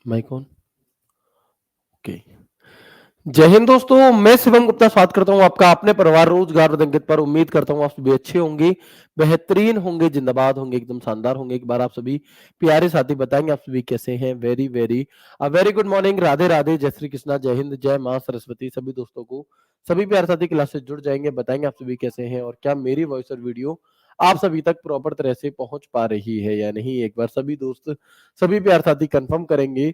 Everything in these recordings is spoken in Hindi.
Mic on. ओके। जय हिंद दोस्तों, मैं शिवम गुप्ता स्वागत करता हूं आपका अपने परिवार रोजगार और अंकित पर। उम्मीद करता हूं आप सभी अच्छे होंगे, बेहतरीन होंगे, जिंदाबाद होंगे, एकदम शानदार होंगे। एक बार आप सभी प्यारे साथी बताएंगे आप सभी कैसे हैं। Very very very good morning, Radhe Radhe, जय श्री कृष्णा, जय हिंद, जय मां सरस्वती। सभी दोस्तों को, सभी प्यारे साथी क्लास से जुड़ जाएंगे, बताएंगे आप सभी कैसे हैं और क्या मेरी वॉइस और वीडियो आप सभी तक प्रॉपर तरह से पहुंच पा रही है या नहीं। एक बार सभी दोस्त, सभी प्यारे साथी कंफर्म करेंगे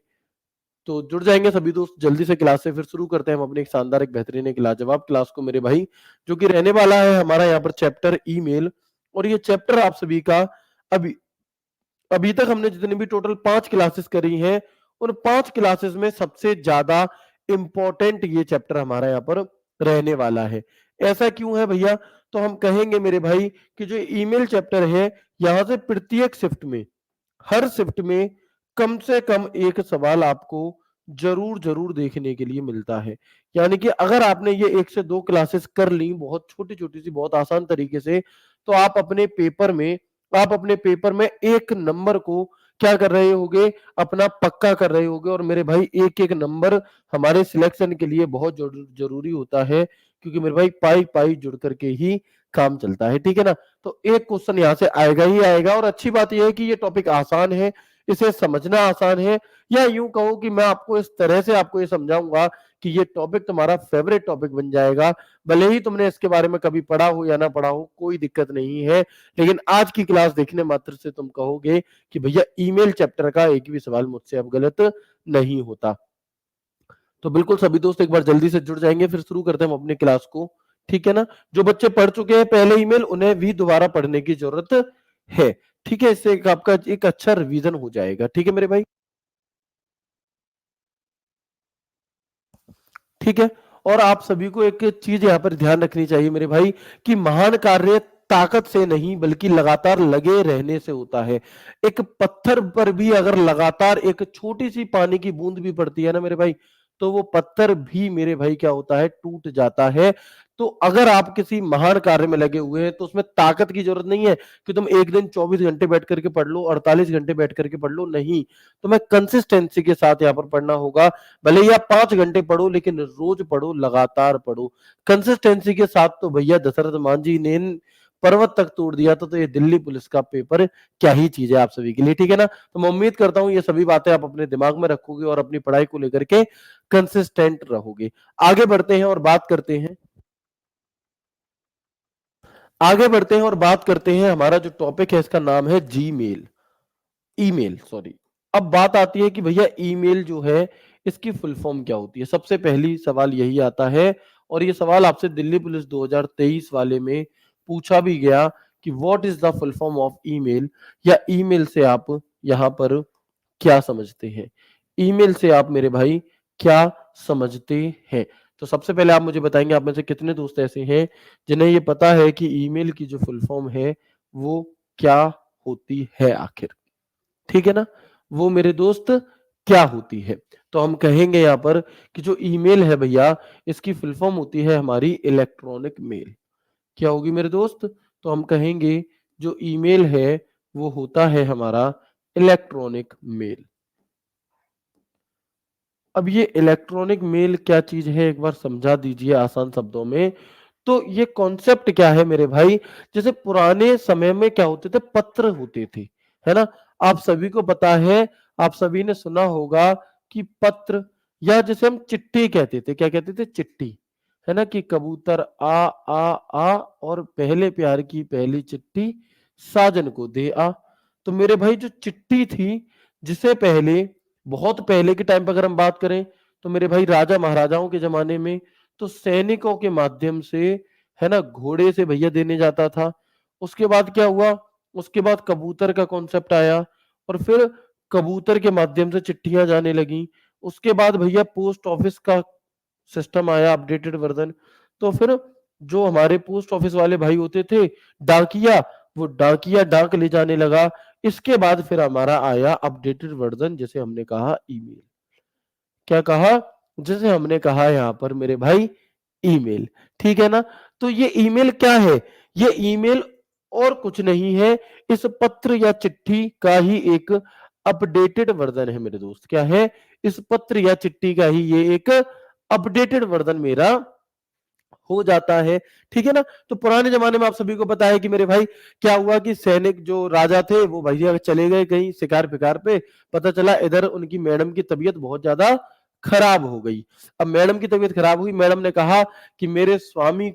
तो जुड़ जाएंगे सभी दोस्त। जल्दी से क्लास से फिर शुरू करते हैं हम अपनी एक शानदार, एक बेहतरीन, एक लाजवाब क्लास को मेरे भाई, जो कि रहने वाला है हमारा यहाँ पर चैप्टर ईमेल। और ये चैप्टर आप सभी का अभी अभी तक हमने जितनी भी टोटल 5 क्लासेस करी हैं, उन 5 क्लासेस में सबसे ज्यादा इंपॉर्टेंट ये चैप्टर हमारा यहाँ पर रहने वाला है। ऐसा क्यों है भैया? तो हम कहेंगे मेरे भाई कि जो ईमेल चैप्टर है, यहाँ से प्रत्येक शिफ्ट में, हर शिफ्ट में कम से कम एक सवाल आपको जरूर जरूर देखने के लिए मिलता है। यानी कि अगर आपने ये 1 से 2 क्लासेस कर ली बहुत छोटी छोटी सी, बहुत आसान तरीके से, तो आप अपने पेपर में 1 नंबर को क्या कर रहे होगे, अपना पक्का कर रहे होगे। और मेरे भाई एक एक नंबर हमारे सिलेक्शन के लिए बहुत जरूरी होता है, क्योंकि मेरे भाई पाई पाई जुड़ करके ही काम चलता है, ठीक है ना। तो एक क्वेश्चन यहाँ से आएगा ही आएगा। और अच्छी बात यह है कि ये टॉपिक आसान है, इसे समझना आसान है। या यूं कहो कि मैं आपको इस तरह से आपको ये समझाऊंगा कि ये टॉपिक तुम्हारा फेवरेट टॉपिक बन जाएगा। भले ही तुमने इसके बारे में कभी पढ़ा हो या ना पढ़ा हो, कोई दिक्कत नहीं है, लेकिन आज की क्लास देखने मात्र से तुम कहोगे कि भैया ईमेल चैप्टर का एक भी सवाल मुझसे अब गलत नहीं होता। तो बिल्कुल सभी दोस्त एक बार जल्दी से जुड़ जाएंगे, फिर शुरू करते हैं हम अपनी क्लास को, ठीक है ना। जो बच्चे पढ़ चुके हैं पहले ईमेल, उन्हें भी दोबारा पढ़ने की जरूरत है, ठीक है। इससे आपका एक अच्छा रिवीजन हो जाएगा, ठीक है मेरे भाई, ठीक है। और आप सभी को एक चीज यहाँ पर ध्यान रखनी चाहिए मेरे भाई, कि महान कार्य ताकत से नहीं बल्कि लगातार लगे रहने से होता है। एक पत्थर पर भी अगर लगातार एक छोटी सी पानी की बूंद भी पड़ती है ना मेरे भाई, तो वो पत्थर भी मेरे भाई क्या होता है, टूट जाता है। तो अगर आप किसी महान कार्य में लगे हुए हैं तो उसमें ताकत की जरूरत नहीं है कि तुम एक दिन 24 घंटे बैठ करके पढ़ लो, 48 घंटे बैठ करके पढ़ लो, नहीं। तुम्हें कंसिस्टेंसी के साथ यहाँ पर पढ़ना होगा। भले ही आप 5 घंटे पढ़ो, लेकिन रोज पढ़ो, लगातार पढ़ो कंसिस्टेंसी के साथ। तो भैया दशरथ मांझी ने पर्वत तक तोड़ दिया था, तो ये दिल्ली पुलिस का पेपर क्या ही चीज है आप सभी के लिए, ठीक है ना। तो मैं उम्मीद करता हूं ये सभी बातें आप अपने दिमाग में रखोगे और अपनी पढ़ाई को लेकर के कंसिस्टेंट रहोगे। आगे बढ़ते हैं और बात करते हैं, आगे बढ़ते हैं और बात करते हैं। हमारा जो टॉपिक है इसका नाम है जीमेल, ईमेल सॉरी। अब बात आती है कि भैया ईमेल जो है इसकी फुल फॉर्म क्या होती है। सबसे पहली सवाल यही आता है, और ये सवाल आपसे दिल्ली पुलिस 2023 वाले में पूछा भी गया कि what is the full form of email, या ईमेल से आप यहाँ पर क्या समझते हैं, ईमेल से आप मेरे भाई क्या समझते हैं। तो सबसे पहले आप मुझे बताएंगे, आप में से कितने दोस्त ऐसे हैं जिन्हें ये पता है कि ईमेल की जो फुल फॉर्म है वो क्या होती है आखिर, ठीक है ना, वो मेरे दोस्त क्या होती है। तो हम कहेंगे यहाँ पर कि जो ईमेल है भैया, इसकी फुल फॉर्म होती है हमारी इलेक्ट्रॉनिक मेल। क्या होगी मेरे दोस्त? तो हम कहेंगे जो ईमेल है वो होता है हमारा इलेक्ट्रॉनिक मेल। अब ये इलेक्ट्रॉनिक मेल क्या चीज है, एक बार समझा दीजिए आसान शब्दों में। तो ये कॉन्सेप्ट क्या है मेरे भाई, जैसे पुराने समय में क्या होते थे, पत्र होते थे, है ना। आप सभी को पता है, आप सभी ने सुना होगा कि पत्र, या जैसे हम चिट्ठी कहते थे, क्या कहते थे, चिट्ठी, है ना, कि कबूतर आ आ आ और पहले प्यार की पहली चिट्ठी साजन को दे आ। तो मेरे भाई जो चिट्ठी थी, जिसे पहले, बहुत पहले के टाइम पर अगर हम बात करें, तो मेरे भाई राजा महाराजाओं के जमाने में तो सैनिकों के माध्यम से, है ना, घोड़े से भैया देने जाता था। उसके बाद क्या हुआ, उसके बाद कबूतर का कॉन्सेप्ट आया, और फिर कबूतर के माध्यम से चिट्ठियां जाने लगी। उसके बाद भैया पोस्ट ऑफिस का सिस्टम आया, अपडेटेड वर्जन। तो फिर जो हमारे पोस्ट ऑफिस वाले भाई होते थे, डाकिया, वो डाकिया डाक ले जाने लगा। इसके बाद फिर हमारा आया अपडेटेड वर्जन, जिसे हमने कहा ईमेल। क्या कहा? जैसे हमने कहा यहाँ पर मेरे भाई ईमेल, ठीक है ना। तो ये ईमेल क्या है? ये ईमेल और कुछ नहीं है, इस पत्र या चिट्ठी का ही एक अपडेटेड वर्जन है मेरे दोस्त। क्या है? इस पत्र या चिट्ठी का ही ये एक अपडेटेड वर्जन मेरा हो जाता है। ठीक है ना? तो पुराने जमाने में आप सभी को पता है कि मेरे भाई क्या हुआ कि सैनिक जो राजा थे वो भैया चले गए कहीं शिकार फिकार पे, पता चला इधर उनकी मैडम की तबीयत बहुत ज्यादा खराब हो गई। अब मैडम की तबीयत खराब हुई, मैडम ने कहा कि मेरे स्वामी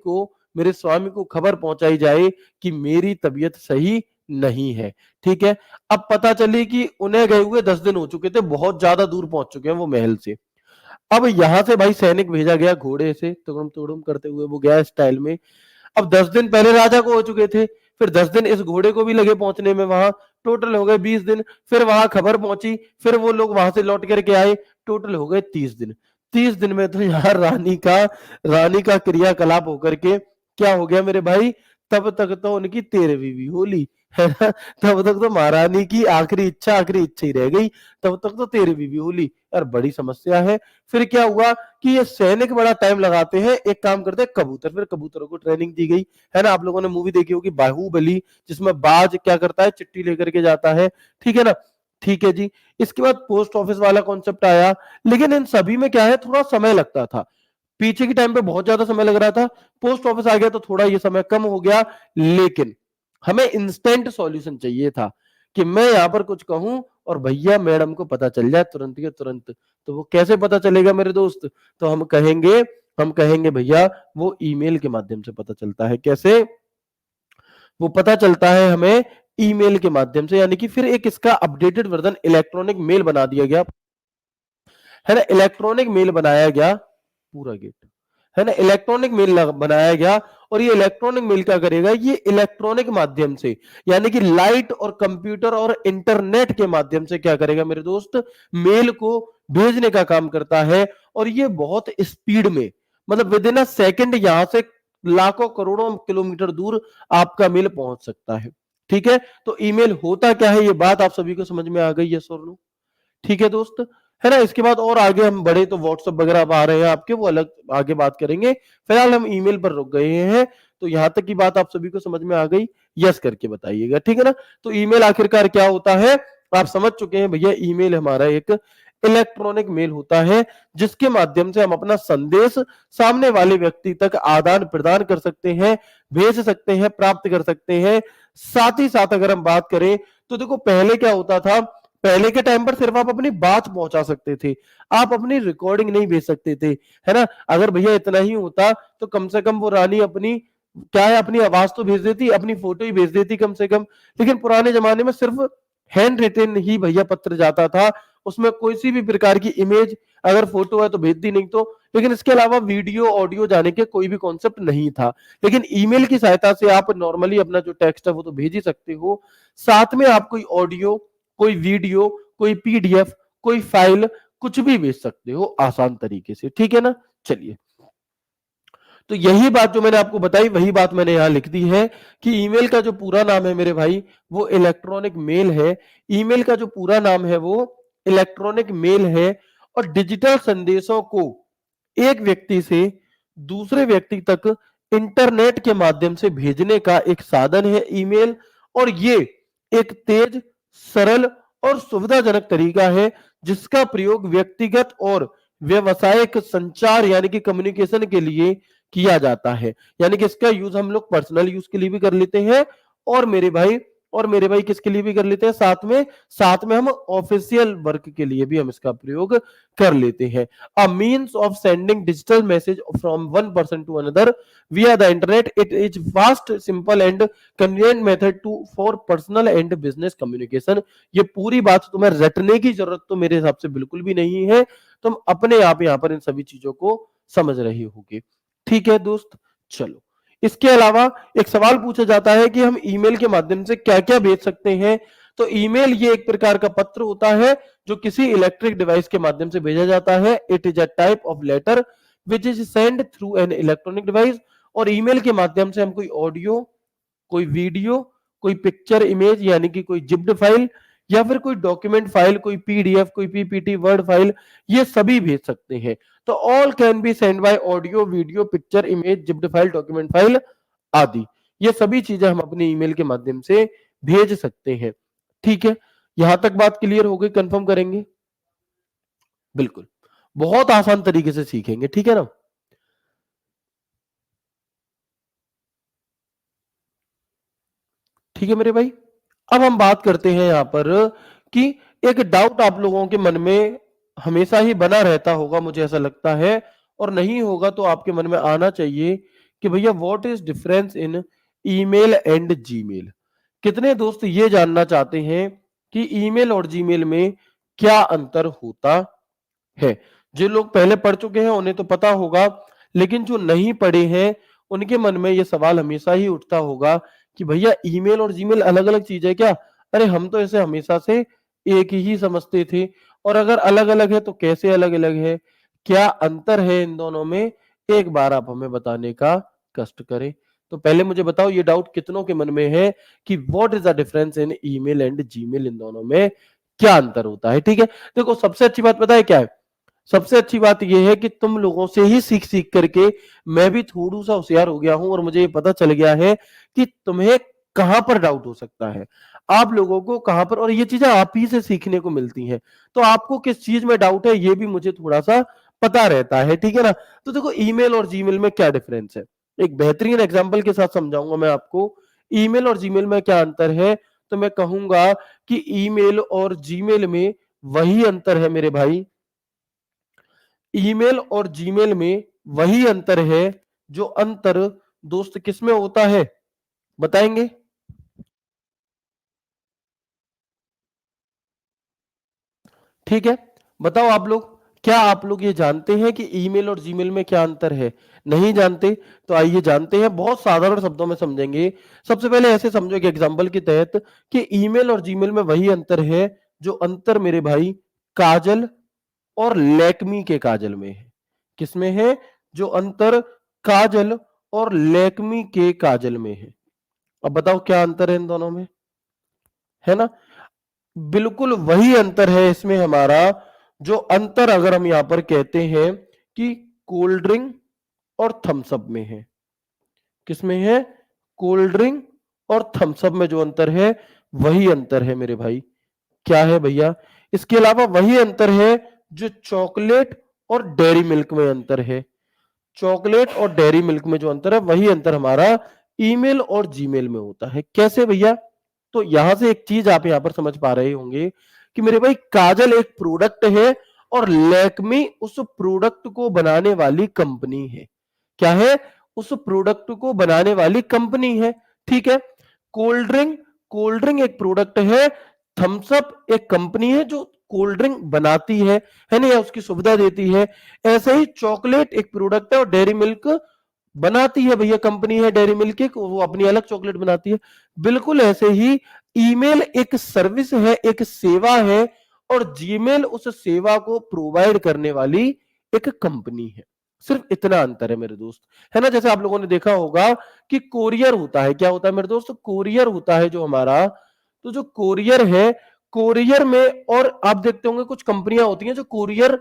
को खबर पहुंचाई जाए कि मेरी तबीयत सही नहीं है। ठीक है? अब पता चली कि उन्हें गए हुए 10 दिन हो चुके थे, बहुत ज्यादा दूर पहुंच चुके हैं वो महल से। अब यहां से भाई सैनिक भेजा गया घोड़े से तुड़ुम तुड़ुम करते हुए, वो गया स्टाइल में। अब 10 दिन पहले राजा को हो चुके थे, फिर 10 दिन इस घोड़े को भी लगे पहुंचने में, वहां टोटल हो गए 20 दिन। फिर वहां खबर पहुंची, फिर वो लोग वहां से लौट करके आए, टोटल हो गए 30 दिन। 30 दिन में तो यार रानी का क्रियाकलाप होकर के क्या हो गया मेरे भाई, तब तक तो उनकी 13वीं होली है ना। तब तक तो महारानी की आखिरी इच्छा ही रह गई, तब तक तो 13वीं होली। यार बड़ी समस्या है। फिर क्या हुआ कि ये सैनिक बड़ा टाइम लगाते हैं, एक काम करते हैं कबूतर, फिर कबूतरों को ट्रेनिंग दी गई, है ना। आप लोगों ने मूवी देखी होगी बाहुबली, जिसमें बाज क्या करता है, चिट्ठी लेकर के जाता है। ठीक है ना? ठीक है जी। इसके बाद पोस्ट ऑफिस वाला कॉन्सेप्ट आया, लेकिन इन सभी में क्या है, थोड़ा समय लगता था। पीछे के टाइम पे बहुत ज्यादा समय लग रहा था, पोस्ट ऑफिस आ गया तो थोड़ा ये समय कम हो गया। लेकिन हमें इंस्टेंट सॉल्यूशन चाहिए था कि मैं यहां पर कुछ कहूं और भैया मैडम को पता चल जाए तुरंत के तुरंत। तो वो कैसे पता चलेगा मेरे दोस्त? तो हम कहेंगे भैया वो ईमेल के माध्यम से पता चलता है। कैसे वो पता चलता है? हमें ईमेल के माध्यम से, यानी कि फिर एक इसका अपडेटेड वर्जन इलेक्ट्रॉनिक मेल बना दिया गया, है ना। इलेक्ट्रॉनिक मेल बनाया गया, पूरा गेट, है ना। इलेक्ट्रॉनिक मेल बनाया गया, और ये इलेक्ट्रॉनिक मेल क्या करेगा, ये इलेक्ट्रॉनिक माध्यम से, यानी कि लाइट और कंप्यूटर और इंटरनेट के माध्यम से क्या करेगा मेरे दोस्त, मेल को भेजने का काम करता है। और ये बहुत स्पीड में, मतलब विद इन अ सेकेंड यहां से लाखों करोड़ों किलोमीटर दूर आपका मेल पहुंच सकता है। ठीक है? तो ईमेल होता क्या है, ये बात आप सभी को समझ में आ गई है सर? ठीक है दोस्त, है ना। इसके बाद और आगे हम बढ़े तो व्हाट्सएप वगैरह अब आ रहे हैं आपके, वो अलग आगे बात करेंगे। फिलहाल हम ईमेल पर रुक गए हैं। तो यहां तक की बात आप सभी को समझ में आ गई? यस करके बताइएगा, ठीक है ना। तो ईमेल आखिरकार क्या होता है, आप समझ चुके हैं भैया। ईमेल हमारा एक इलेक्ट्रॉनिक मेल होता है, जिसके माध्यम से हम अपना संदेश सामने वाले व्यक्ति तक आदान प्रदान कर सकते हैं, भेज सकते हैं, प्राप्त कर सकते हैं। साथ ही साथ अगर हम बात करें तो देखो पहले क्या होता था, पहले के टाइम पर सिर्फ आप अपनी बात पहुंचा सकते थे, आप अपनी रिकॉर्डिंग नहीं भेज सकते थे, है ना। अगर भैया इतना ही होता तो कम से कम वो रानी अपनी क्या है, अपनी आवाज तो भेज देती, अपनी फोटो ही भेज देती कम से कम। लेकिन पुराने जमाने में सिर्फ हैंड रिटेन ही भैया पत्र जाता था, उसमें कोई सी भी प्रकार की इमेज, अगर फोटो है तो भेज दी, नहीं तो। लेकिन इसके अलावा वीडियो ऑडियो जाने के कोई भी कॉन्सेप्ट नहीं था। लेकिन ईमेल की सहायता से आप नॉर्मली अपना जो टेक्स्ट है वो तो भेज ही सकते हो, साथ में आप कोई ऑडियो, कोई वीडियो, कोई पीडीएफ, कोई फाइल, कुछ भी भेज सकते हो आसान तरीके से। ठीक है ना? चलिए, तो यही बात जो मैंने आपको बताई वही बात मैंने यहां लिख दी है कि ईमेल का जो पूरा नाम है मेरे भाई वो इलेक्ट्रॉनिक मेल है। ईमेल का जो पूरा नाम है वो इलेक्ट्रॉनिक मेल है। और डिजिटल संदेशों को एक व्यक्ति से दूसरे व्यक्ति तक इंटरनेट के माध्यम से भेजने का एक साधन है ईमेल। और ये एक तेज, सरल और सुविधाजनक तरीका है जिसका प्रयोग व्यक्तिगत और व्यवसायिक संचार यानी कि कम्युनिकेशन के लिए किया जाता है। यानी कि इसका यूज हम लोग पर्सनल यूज के लिए भी कर लेते हैं, और मेरे भाई किसके लिए भी कर लेते हैं, साथ में हम ऑफिशियल वर्क के लिए भी हम इसका प्रयोग कर लेते हैं। A means of sending digital message from one person to another via the internet, it is fast, simple and convenient method to for personal and business communication। ये पूरी बात तुम्हें रटने की जरूरत तो मेरे हिसाब से बिल्कुल भी नहीं है, तुम अपने आप यहाँ पर इन सभी चीजों को समझ रहे होगे। ठीक है दोस्त, चलो। इसके अलावा एक सवाल पूछा जाता है कि हम ईमेल के माध्यम से क्या क्या भेज सकते हैं। तो ईमेल ये एक प्रकार का पत्र होता है जो किसी इलेक्ट्रिक डिवाइस के माध्यम से भेजा जाता है। It is a type of letter which is send through an electronic device. और ईमेल के माध्यम से हम कोई ऑडियो, कोई वीडियो, कोई पिक्चर इमेज यानी कि कोई जिप्ड फाइल, या फिर कोई डॉक्यूमेंट फाइल, कोई पीडीएफ, कोई पीपीटी, वर्ड फाइल, ये सभी भेज सकते हैं। तो all can be send by audio, video, picture, image, zipped file, document file आदि। ये सभी चीजें हम अपने ईमेल के माध्यम से भेज सकते हैं। ठीक है? यहां तक बात क्लियर हो गई? कंफर्म करेंगे? बिल्कुल, बहुत आसान तरीके से सीखेंगे, ठीक है ना? ठीक है मेरे भाई। अब हम बात करते हैं यहां पर कि एक डाउट आप लोगों के मन में हमेशा ही बना रहता होगा, मुझे ऐसा लगता है, और नहीं होगा तो आपके मन में आना चाहिए कि भैया what is difference in email and Gmail. कितने दोस्त ये जानना चाहते हैं कि ईमेल और जीमेल में क्या अंतर होता है? जो लोग पहले पढ़ चुके हैं उन्हें तो पता होगा, लेकिन जो नहीं पढ़े हैं उनके मन में यह सवाल हमेशा ही उठता होगा कि भैया ईमेल और जीमेल अलग-अलग चीज है क्या? अरे हम तो इसे हमेशा से एक ही समझते थे, और अगर अलग-अलग है तो कैसे अलग-अलग है? क्या अंतर है इन दोनों में? एक बार आप हमें बताने का कष्ट करें। तो पहले मुझे बताओ ये डाउट कितनों के मन में है कि what is the difference in email and Gmail, इन दोनों में क्या अंतर होता है? ठीक है, देखो सबसे अच्छी बात पता है क्या है? सबसे अच्छी बात यह है कि तुम लोगों से ही सीख सीख करके मैं भी थोड़ा सा होशियार हो गया हूं, और मुझे ये पता चल गया है कि तुम्हें कहां पर डाउट हो सकता है, आप लोगों को कहां पर, और ये चीजें आप ही से सीखने को मिलती हैं। तो आपको किस चीज में डाउट है ये भी मुझे थोड़ा सा पता रहता है, ठीक है ना? तो देखो ईमेल और जीमेल में क्या डिफरेंस है, एक बेहतरीन एग्जाम्पल के साथ समझाऊंगा मैं आपको। ईमेल और जीमेल में क्या अंतर है? तो मैं कहूंगा कि ईमेल और जीमेल में वही अंतर है मेरे भाई, ईमेल और जीमेल में वही अंतर है जो अंतर दोस्त किसमें होता है, बताएंगे? ठीक है, बताओ आप लोग, क्या आप लोग ये जानते हैं कि ईमेल और जीमेल में क्या अंतर है? नहीं जानते? तो आइए जानते हैं, बहुत साधारण शब्दों में समझेंगे। सबसे पहले ऐसे समझो कि एग्जाम्पल के तहत कि ईमेल और जीमेल में वही अंतर है जो अंतर मेरे भाई काजल और लैक्मी के काजल में है। किसमें है? जो अंतर काजल और लैक्मी के काजल में है। अब बताओ क्या अंतर है इन दोनों में, है ना? बिल्कुल वही अंतर है इसमें हमारा, जो अंतर अगर हम यहां पर कहते हैं कि कोल्ड ड्रिंक और थम्स अप में है। किसमें है? कोल्ड ड्रिंक और थम्स अप में जो अंतर है वही अंतर है मेरे भाई। क्या है भैया? इसके अलावा वही अंतर है जो चॉकलेट और डेयरी मिल्क में अंतर है। चॉकलेट और डेयरी मिल्क में जो अंतर है वही अंतर हमारा ईमेल और जीमेल में होता है। कैसे भैया? तो यहां से एक चीज आप यहां पर समझ पा रहे होंगे कि मेरे भाई काजल एक प्रोडक्ट है और लैक्मी उस प्रोडक्ट को बनाने वाली कंपनी है। क्या है? उस प्रोडक्ट को बनाने वाली कंपनी है, ठीक है? कोल्ड ड्रिंक, कोल्ड ड्रिंक एक प्रोडक्ट है, थम्स अप एक कंपनी है जो कोल्ड ड्रिंक बनाती है ना, या उसकी सुविधा देती है। ऐसे ही चॉकलेट एक प्रोडक्ट है और डेयरी मिल्क बनाती है भैया, कंपनी है डेयरी मिल्क की, वो अपनी अलग चॉकलेट बनाती है। बिल्कुल ऐसे ही ईमेल एक सर्विस है, एक सेवा है, और जीमेल उस सेवा को प्रोवाइड करने वाली एक कंपनी है। सिर्फ इतना अंतर है मेरे दोस्त, है ना? जैसे आप लोगों ने देखा होगा कि कोरियर होता है, क्या होता है मेरे दोस्त? कोरियर होता है जो हमारा, तो जो कोरियर है, कोरियर में, और आप देखते होंगे कुछ कंपनियां होती हैं जो कोरियर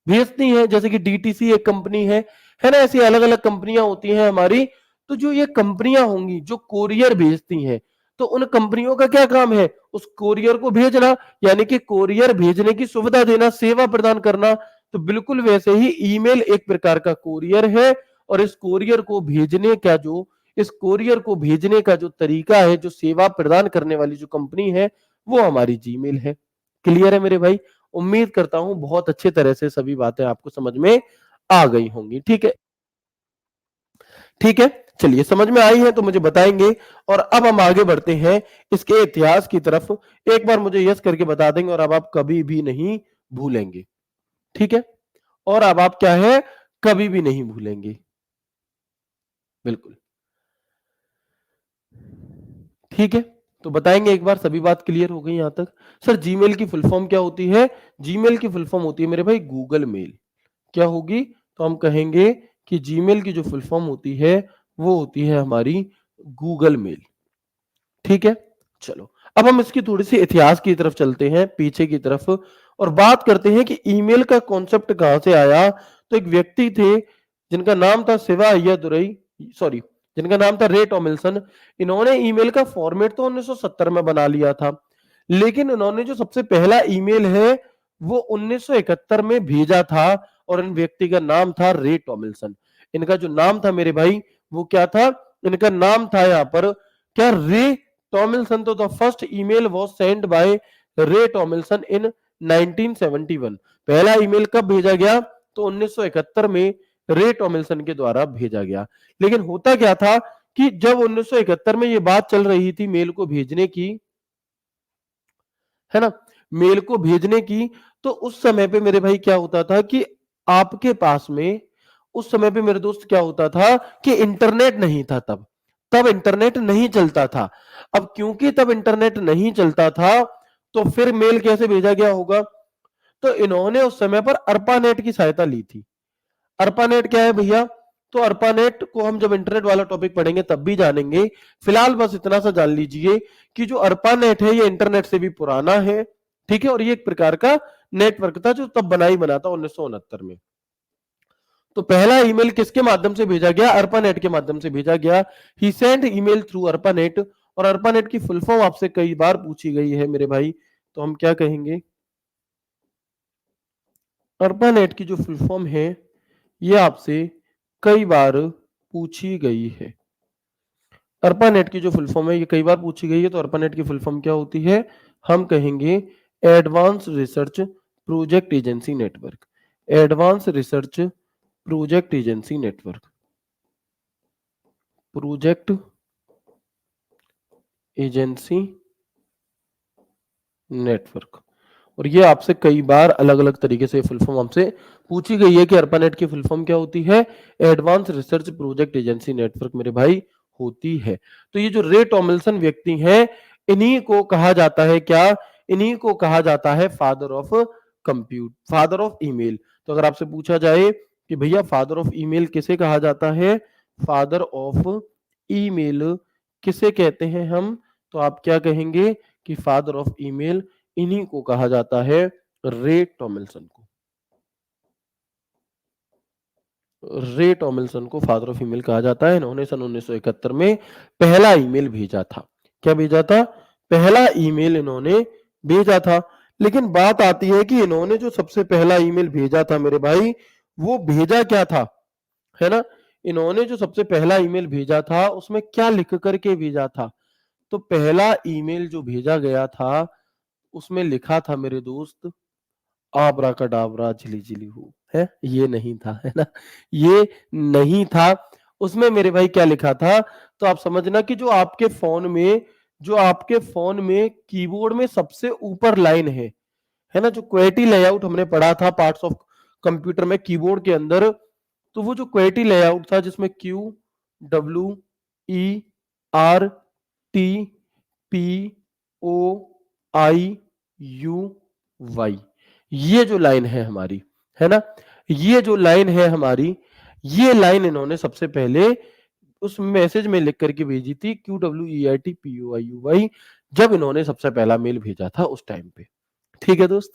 भेजती हैं, जैसे कि डीटीसी एक कंपनी है ना? ऐसी अलग अलग कंपनियां होती हैं हमारी। तो जो ये कंपनियां होंगी जो कोरियर भेजती हैं, तो उन कंपनियों का क्या काम है? उस कोरियर को भेजना, यानी कि कोरियर भेजने की सुविधा देना, सेवा प्रदान करना। तो बिल्कुल वैसे ही ईमेल एक प्रकार का कोरियर है, और इस कोरियर को भेजने का जो तरीका है, जो सेवा प्रदान करने वाली जो कंपनी है, वो हमारी जीमेल है। क्लियर है मेरे भाई? उम्मीद करता हूं बहुत अच्छे तरह से सभी बातें आपको समझ में आ गई होंगी, ठीक है? ठीक है, चलिए समझ में आई है तो मुझे बताएंगे। और अब हम आगे बढ़ते हैं इसके इतिहास की तरफ। एक बार मुझे यस करके बता देंगे, और अब आप कभी भी नहीं भूलेंगे, ठीक है? और अब आप क्या है, कभी भी नहीं भूलेंगे। बिल्कुल ठीक है, तो बताएंगे एक बार, सभी बात क्लियर हो गई यहां तक? सर जीमेल की फुल फॉर्म क्या होती है? जीमेल की फुल फॉर्म होती है मेरे भाई गूगल मेल। क्या होगी? तो हम कहेंगे कि जीमेल की जो फुल फॉर्म होती है वो होती है हमारी गूगल मेल, ठीक है? चलो अब हम इसकी थोड़ी सी इतिहास की तरफ चलते हैं, पीछे की तरफ, और बात करते हैं कि ईमेल का कॉन्सेप्ट कहां से आया। तो एक व्यक्ति थे जिनका नाम था शिवा अय्यादुरई, सॉरी, जिनका नाम था रे टॉमिल्सन। इन्होंने ईमेल का फॉर्मेट तो 1970 में बना लिया था, लेकिन उन्होंने जो सबसे पहला ईमेल है वो 1971 में भेजा था और इन व्यक्ति का नाम था रे टॉमिल्सन। इनका जो नाम था मेरे भाई वो क्या था, इनका नाम था यहाँ पर क्या, रे टॉमिल्सन। तो the first email was sent by रे टॉमिल्सन इन 1971। पहला ईमेल कब भेजा गया, तो 1971 में रे टॉमिल्सन के द्वारा भेजा गया। लेकिन होता क्या था कि जब 1971 में ये बात चल रही थी मेल को भेजने की, है ना, मेल को भेजने की, तो उस समय पे मेरे भाई क्या होता था कि आपके पास में उस समय पे मेरे दोस्त क्या होता था कि इंटरनेट नहीं था, तब तब इंटरनेट नहीं चलता था। अब क्योंकि तब इंटरनेट नहीं चलता था तो फिर मेल कैसे भेजा गया होगा, तो इन्होंने उस समय पर अर्पानेट की सहायता ली थी। अर्पानेट क्या है भैया, तो अर्पानेट को हम जब इंटरनेट वाला टॉपिक पढ़ेंगे तब भी जानेंगे। फिलहाल बस इतना सा जान लीजिए कि जो अर्पानेट है ये इंटरनेट से भी पुराना है, ठीक है, और ये एक प्रकार का नेटवर्क था जो तब बना था 1969 में। तो पहला ईमेल किसके माध्यम से भेजा गया, अर्पानेट के माध्यम से भेजा गया। ही सेंट ईमेल थ्रू अर्पानेट। और अर्पानेट की फुल फॉर्म आपसे कई बार पूछी गई है मेरे भाई, तो हम क्या कहेंगे, अर्पानेट की जो फुल फॉर्म है ये आपसे कई बार पूछी गई है। अर्पानेट की जो फुल फॉर्म है ये कई बार पूछी गई है, तो अर्पानेट की फुल फॉर्म क्या होती है, हम कहेंगे advance research project agency network. Advance research project agency network, project agency network. और ये आपसे कई बार अलग अलग तरीके से फुल फॉर्म हमसे पूछी गई है कि अर्पानेट की फुल फॉर्म क्या होती है, advance research project agency network मेरे भाई होती है। तो ये जो रे टॉमिल्सन व्यक्ति हैं, इन्हीं को कहा जाता है क्या, इन्हीं को कहा जाता है father of father of email. तो अगर आपसे पूछा जाए कि भैया फादर ऑफ ईमेल किसे कहा जाता है, फादर ऑफ ईमेल किसे कहते हैं हम, तो आप क्या कहेंगे कि फादर ऑफ ईमेल इन्हीं को कहा जाता है, रे टॉमिल्सन को। रे टॉमिल्सन को फादर ऑफ ईमेल कहा जाता है। इन्होंने सन 1971 में पहला ईमेल भेजा था। क्या भेजा था, पहला ईमेल इन्होंने भेजा था। लेकिन बात आती है कि इन्होंने जो सबसे पहला ईमेल भेजा था मेरे भाई, वो भेजा क्या था, है ना, इन्होंने जो सबसे पहला ईमेल भेजा था उसमें क्या लिख करके भेजा था, तो पहला ईमेल जो भेजा गया था उसमें लिखा था मेरे दोस्त, आबरा कडाबरा झिली झिली हो, है, ये नहीं था, है ना, ये नहीं था। उसमें मेरे भाई क्या लिखा था, तो आप समझना कि जो आपके फोन में कीबोर्ड में सबसे ऊपर लाइन है ना, जो क्वेटी लेआउट हमने पढ़ा था पार्ट्स ऑफ कंप्यूटर में कीबोर्ड के अंदर, तो वो जो क्वेटी लेआउट था जिसमें Q W E R T P O I U Y, ये जो लाइन है हमारी, है ना, ये जो लाइन है हमारी, ये लाइन इन्होंने सबसे पहले उस मैसेज में लिख करके भेजी थी, QWERTPOIUY, जब इन्होंने सबसे पहला मेल भेजा था उस टाइम पे। ठीक है दोस्त,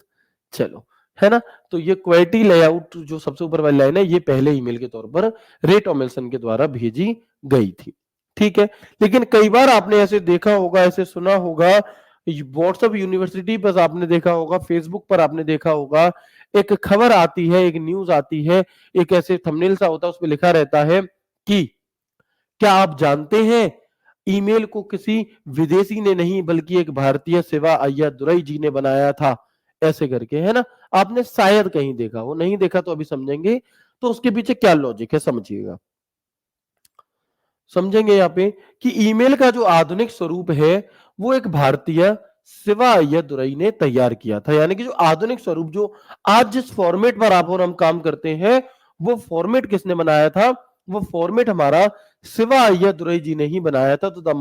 चलो, है ना, तो ये क्वेटी लेआउट जो सबसे ऊपर वाली लाइन है ये पहले ईमेल के तौर पर रे टॉमिल्सन के द्वारा भेजी गई थी। ठीक है, लेकिन कई बार आपने ऐसे देखा होगा, ऐसे सुना होगा, व्हाट्सएप यूनिवर्सिटी पर आपने देखा होगा, फेसबुक पर आपने देखा होगा, एक खबर आती है, एक न्यूज आती है, एक ऐसे थंबनेल सा होता है, उस पर लिखा रहता है कि क्या आप जानते हैं ईमेल को किसी विदेशी ने नहीं बल्कि एक भारतीय शिवा अय्यादुरई जी ने बनाया था, ऐसे करके, है ना, आपने शायद कहीं देखा हो, नहीं देखा तो अभी समझेंगे। तो उसके पीछे क्या लॉजिक है समझिएगा, समझेंगे यहाँ पे कि ईमेल का जो आधुनिक स्वरूप है वो एक भारतीय शिवा अय्यादुरई ने तैयार किया था। यानी कि जो आधुनिक स्वरूप, जो आज जिस फॉर्मेट पर आप और हम काम करते हैं, वो फॉर्मेट किसने बनाया था, वो फॉर्मेट हमारा शिवा अय्यादुरई जी ने ही बनाया था। तो the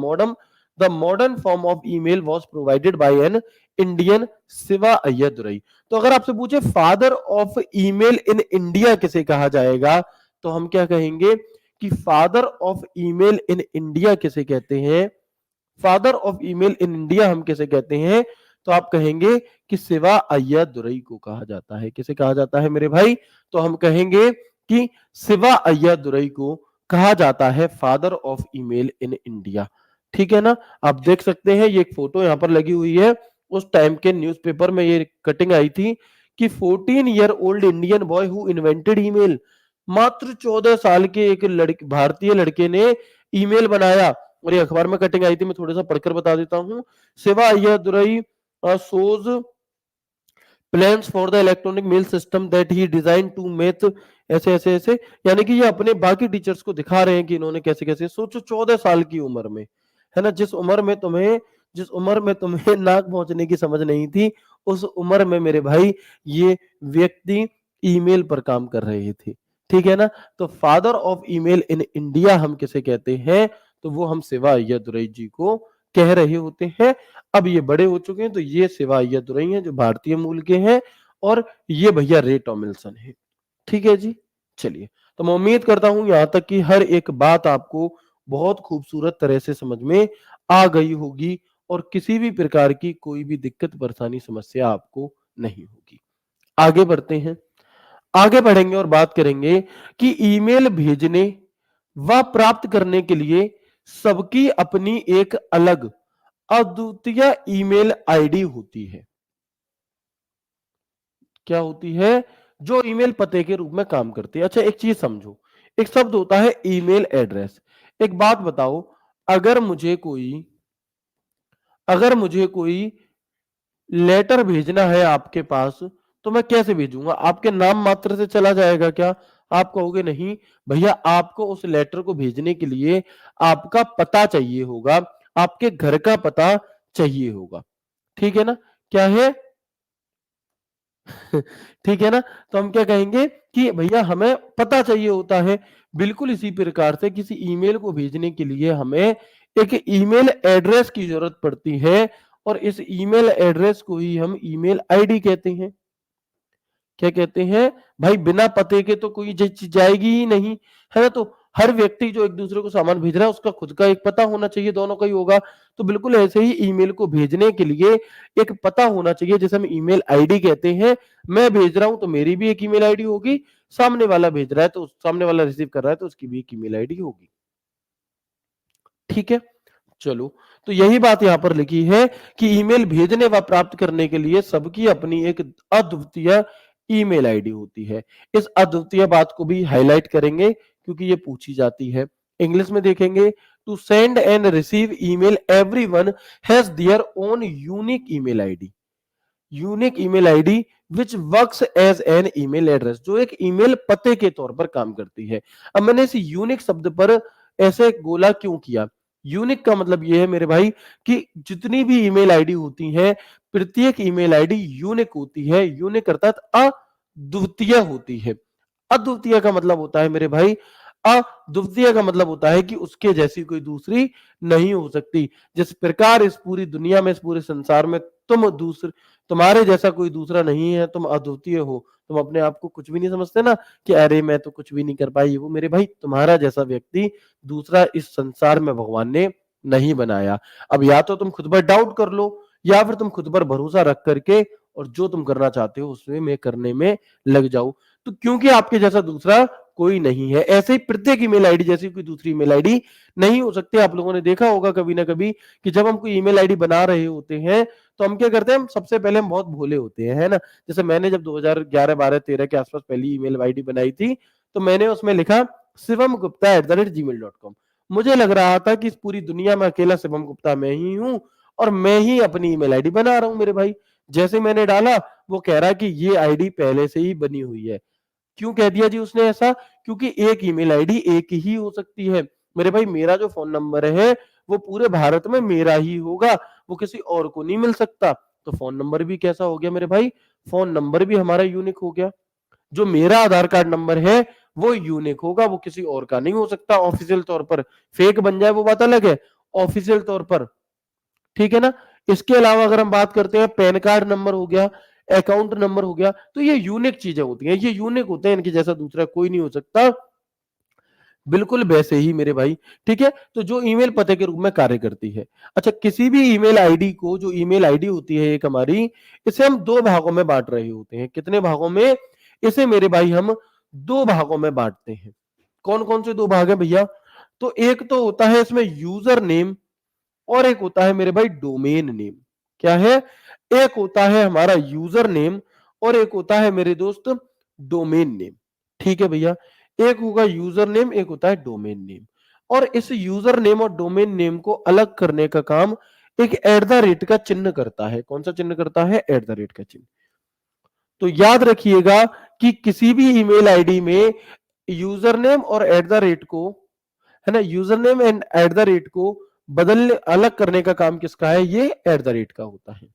modern form of email was provided by an Indian Shiva Ayyadurai. तो अगर आपसे पूछे father of email in India किसे कहा जाएगा, तो हम क्या कहेंगे कि father of email in India किसे कहते हैं, father of email in India हम किसे कहते हैं, तो आप कहेंगे कि शिवा अय्यादुरई को कहा जाता है। किसे कहा जाता है मेरे भाई, तो हम कहेंगे कि शिवा अय्यादुरई को कहा जाता है father of email in India. ठीक है ना, आप देख सकते हैं ये एक फोटो यहां पर लगी हुई है उस टाइम के न्यूज़पेपर में ये कटिंग आई थी कि 14 year old Indian boy who invented email, मात्र 14 साल के एक लड़के, भारतीय लड़के ने ईमेल बनाया। और ये अखबार में कटिंग आई थी, मैं थोड़ा सा पढ़कर बता देता हूँ। Shiva Ayyadurai shows plans for the electronic mail system that he designed to make, ऐसे ऐसे ऐसे, यानी कि ये अपने बाकी टीचर्स को दिखा रहे हैं कि इन्होंने कैसे कैसे। सोचो 14 साल की उम्र में, है ना, जिस उम्र में तुम्हें नाक पहुंचने की समझ नहीं थी, उस उम्र में मेरे भाई ये व्यक्ति ईमेल पर काम कर रहे थे। ठीक है ना। तो father of email in India हम किसे कहते हैं, तो वो हम शिवा अय्यादुरई जी को कह रहे होते हैं। अब ये बड़े हो चुके हैं, तो ये शिवा अय्यादुरई हैं जो भारतीय मूल के हैं, और ये भैया रे टॉमिल्सन है। ठीक है जी। चलिए, तो मैं उम्मीद करता हूं यहां तक कि हर एक बात आपको बहुत खूबसूरत तरह से समझ में आ गई होगी, और किसी भी प्रकार की कोई भी दिक्कत परेशानी समस्या आपको नहीं होगी। आगे बढ़ते हैं, आगे बढ़ेंगे और बात करेंगे कि ईमेल भेजने व प्राप्त करने के लिए सबकी अपनी एक अलग अद्वितीय ईमेल आईडी होती है। क्या होती है? जो ईमेल पते के रूप में काम करती है। अच्छा, एक चीज समझो, एक शब्द होता है ईमेल एड्रेस। एक बात बताओ, अगर मुझे कोई अगर मुझे कोई लेटर भेजना है आपके पास, तो मैं कैसे भेजूंगा? आपके नाम मात्र से चला जाएगा क्या? आप कहोगे नहीं भैया, आपको उस लेटर को भेजने के लिए आपका पता चाहिए होगा, आपके घर का पता चाहिए होगा। ठीक है ना? क्या है? ठीक है ना। तो हम क्या कहेंगे कि भैया हमें पता चाहिए होता है। बिल्कुल इसी प्रकार से किसी ईमेल को भेजने के लिए हमें एक ईमेल एड्रेस की जरूरत पड़ती है, और इस ईमेल एड्रेस को ही हम ईमेल आईडी कहते हैं। क्या कहते हैं भाई? बिना पते के तो कोई चीज जाएगी ही नहीं, है ना। तो हर व्यक्ति जो एक दूसरे को सामान भेज रहा है, उसका खुद का एक पता होना चाहिए, दोनों का ही होगा। तो बिल्कुल ऐसे ही ईमेल को भेजने के लिए एक पता होना चाहिए, जिसे हम ईमेल आईडी कहते हैं। मैं भेज रहा हूं तो मेरी भी एक ईमेल आईडी होगी, सामने वाला भेज रहा है तो सामने वाला रिसीव कर रहा है तो उसकी भी एक ईमेल आईडी होगी। ठीक है। चलो, तो यही बात यहां पर लिखी है कि ईमेल भेजने व प्राप्त करने के लिए सबकी अपनी एक अद्वितीय ईमेल आईडी होती है। इस अद्वितीय बात को भी हाईलाइट करेंगे क्योंकि ये पूछी जाती है। इंग्लिश में देखेंगे, to send and receive email everyone has their own unique email ID. Unique email ID which works as an email address, जो एक ईमेल पते के तौर पर काम करती है। अब मैंने इस यूनिक शब्द पर ऐसे गोला क्यों किया? यूनिक का मतलब यह है मेरे भाई कि जितनी भी ईमेल आईडी होती है, प्रत्येक ईमेल आईडी यूनिक होती है। यूनिक अर्थात अद्वितीय होती है। अद्वितीय का मतलब होता है मेरे भाई, अद्वितीय का मतलब होता है कि उसके जैसी कोई दूसरी नहीं हो सकती। जिस प्रकार इस पूरी दुनिया में, इस पूरे संसार में तुम्हारे जैसा कोई दूसरा नहीं है, तुम अद्वितीय हो, तुम अपने आप को कुछ भी नहीं समझते ना कि अरे मैं तो कुछ भी नहीं कर पाई, वो मेरे भाई तुम्हारा जैसा व्यक्ति दूसरा इस संसार में भगवान ने नहीं बनाया। अब या तो तुम खुद पर डाउट कर लो, या फिर तुम खुद पर भरोसा रख करके और जो तुम करना चाहते हो उसमें में करने में लग जाओ। तो क्योंकि आपके जैसा दूसरा कोई नहीं है, ऐसे ही प्रत्येक ईमेल आईडी जैसी कोई दूसरी ईमेल आईडी नहीं हो सकती। आप लोगों ने देखा होगा कभी ना कभी कि जब हम कोई ईमेल आईडी बना रहे होते हैं, तो हम क्या करते हैं, हम सबसे पहले हम बहुत भोले होते हैं, है ना। जैसे मैंने जब 2011 12 13 के आसपास पहली ईमेल आईडी बनाई थी, तो मैंने उसमें लिखा shivam@gmail.com। मुझे लग रहा था कि इस पूरी दुनिया में अकेला शिवम गुप्ता मैं ही हूं, और मैं ही अपनी ईमेल आईडी बना रहा हूं मेरे भाई। जैसे मैंने डाला, वो कह रहा है कि ये आईडी पहले से ही बनी हुई है। क्यों कह दिया जी उसने ऐसा? क्योंकि एक ईमेल आईडी एक ही हो सकती है मेरे भाई। मेरा जो फोन नंबर है वो पूरे भारत में मेरा ही होगा, वो किसी और को नहीं मिल सकता। तो फोन नंबर भी कैसा हो गया मेरे भाई? फोन नंबर भी हमारा यूनिक हो गया। जो मेरा आधार कार्ड नंबर है वो यूनिक होगा, वो किसी और का नहीं हो सकता। ऑफिशियल तौर पर फेक बन जाए वो बात अलग है, ऑफिशियल तौर पर, ठीक है ना। इसके अलावा अगर हम बात करते हैं, पैन कार्ड नंबर हो गया, अकाउंट नंबर हो गया, तो ये यूनिक चीजें होती हैं, ये यूनिक होते हैं, इनके जैसा दूसरा कोई नहीं हो सकता। बिल्कुल वैसे ही मेरे भाई, ठीक है। तो जो ईमेल पते के रूप में कार्य करती है। अच्छा, किसी भी ईमेल आईडी को, जो ईमेल आईडी होती है एक हमारी, इसे हम दो भागों में बांट रहे होते हैं। कितने भागों में? इसे मेरे भाई हम दो भागों में बांटते हैं। कौन कौन से दो भाग है भैया? तो एक तो होता है इसमें यूजर नेम, और एक होता है मेरे भाई डोमेन नेम। क्या है? एक होता है हमारा यूजर नेम और एक होता है मेरे दोस्त डोमेन नेम। ठीक है भैया, एक होगा यूजर नेम, एक होता है डोमेन नेम। और इस यूजर नेम और डोमेन नेम को अलग करने का काम एक एट द रेट का चिन्ह करता है। कौन सा चिन्ह करता है? एट द रेट का चिन्ह। तो याद रखिएगा कि किसी भी ईमेल आईडी में यूजर नेम और एट द रेट को, है ना, user name and at the rate को बदलने, अलग करने का काम किसका है? ये एट द रेट का होता है।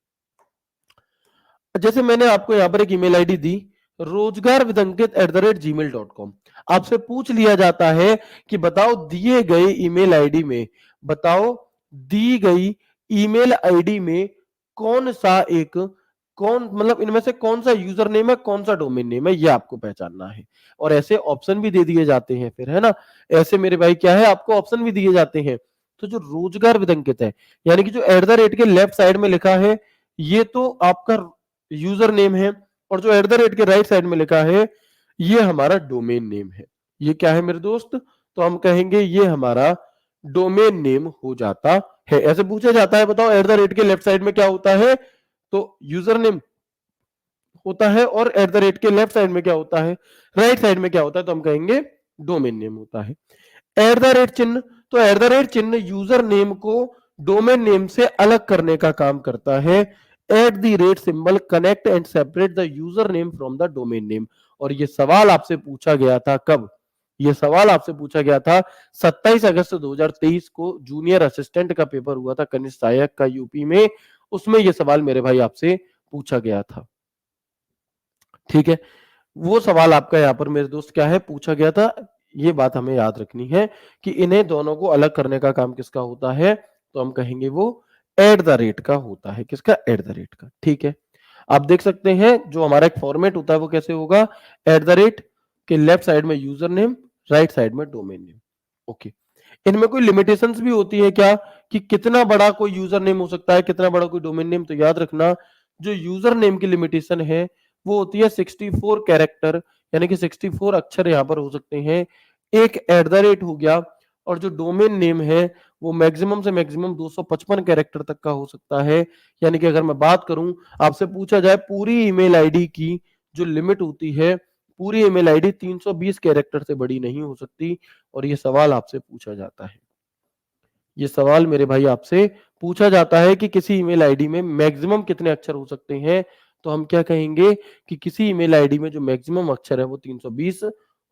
जैसे मैंने आपको यहां पर एक ईमेल आईडी दी, रोजगार विद अंकित @gmail.com। आपसे पूछ लिया जाता है कि बताओ दिए गए ईमेल आईडी में, बताओ दी गई ईमेल आईडी में कौन सा एक, कौन मतलब इनमें से कौन सा यूजर नेम है, कौन सा डोमेन नेम है, ये आपको पहचानना है। और ऐसे ऑप्शन भी दे दिए जाते हैं फिर, है ना, ऐसे मेरे भाई क्या है, आपको ऑप्शन भी दिए जाते हैं। तो जो रोजगार विद अंकित है, यानी कि जो एट द रेट के लेफ्ट साइड में लिखा है, ये तो आपका यूजर नेम है, और जो एट द रेट के राइट साइड में लिखा है ये हमारा डोमेन नेम है। ये क्या है मेरे दोस्त? तो हम कहेंगे ये हमारा डोमेन नेम हो जाता है। ऐसे पूछा जाता है, बताओ एट द रेट के लेफ्ट साइड में क्या होता है? तो यूजर नेम होता है, और एट द रेट के लेफ्ट साइड में क्या होता है, राइट साइड में क्या होता है? तो हम कहेंगे डोमेन नेम होता है। एट द रेट चिन्ह, तो एट द रेट चिन्ह यूजर नेम को डोमेन नेम से अलग करने का काम करता है। At the rate symbol connect and separate the user name from the domain name. और ये सवाल आपसे पूछा गया था कब? ये सवाल आपसे पूछा गया था 27 अगस्त 2023 को, जूनियर असिस्टेंट का पेपर हुआ था कनिष्ठ सहायक का यूपी में, उसमें यह सवाल मेरे भाई आपसे पूछा गया था। ठीक है, वो सवाल आपका यहां पर मेरे दोस्त क्या है, पूछा गया था। ये बात हमें याद रखनी है कि इन्हें दोनों को अलग करने का काम किसका होता है? तो हम कहेंगे वो एट द रेट का होता है। किसका? एट द रेट का। ठीक है, आप देख सकते हैं जो हमारा एक फॉर्मेट होता है वो कैसे होगा, एट द रेट के लेफ्ट साइड में यूजर नेम, राइट साइड में डोमेन नेम। ओके, इनमें कोई लिमिटेशंस भी होती है क्या, कि कितना बड़ा कोई यूजर नेम हो सकता है, कितना बड़ा कोई डोमेन नेम? तो याद रखना, जो यूजर नेम की लिमिटेशन है वो होती है 64 कैरेक्टर, यानी कि 64 अक्षर यहां पर हो सकते हैं। एक एट द रेट हो गया, और जो डोमेन नेम है वो मैक्सिमम से मैक्सिमम 255 कैरेक्टर तक का हो सकता है। यानी कि अगर मैं बात करूं, आपसे पूछा जाए पूरी ईमेल आईडी की जो लिमिट होती है, पूरी ईमेल आईडी 320 कैरेक्टर से बड़ी नहीं हो सकती। और ये सवाल आपसे पूछा जाता है, ये सवाल मेरे भाई आपसे पूछा जाता है कि किसी ईमेल आईडी में मैक्सिमम कितने अक्षर हो सकते हैं? तो हम क्या कहेंगे कि किसी ईमेल आईडी में जो मैक्सिमम अक्षर है वो 320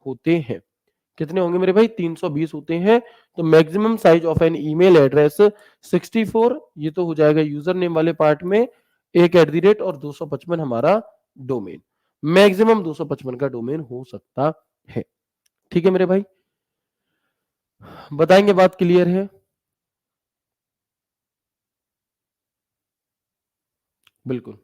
होते हैं। कितने होंगे मेरे भाई? 320 होते हैं। तो maximum size of an email address 64, ये तो हो जाएगा यूजर नेम वाले पार्ट में, एक एट द रेट और 255 हमारा डोमेन। मैक्सिमम 255 का डोमेन हो सकता है। ठीक है मेरे भाई, बताएंगे, बात क्लियर है? बिल्कुल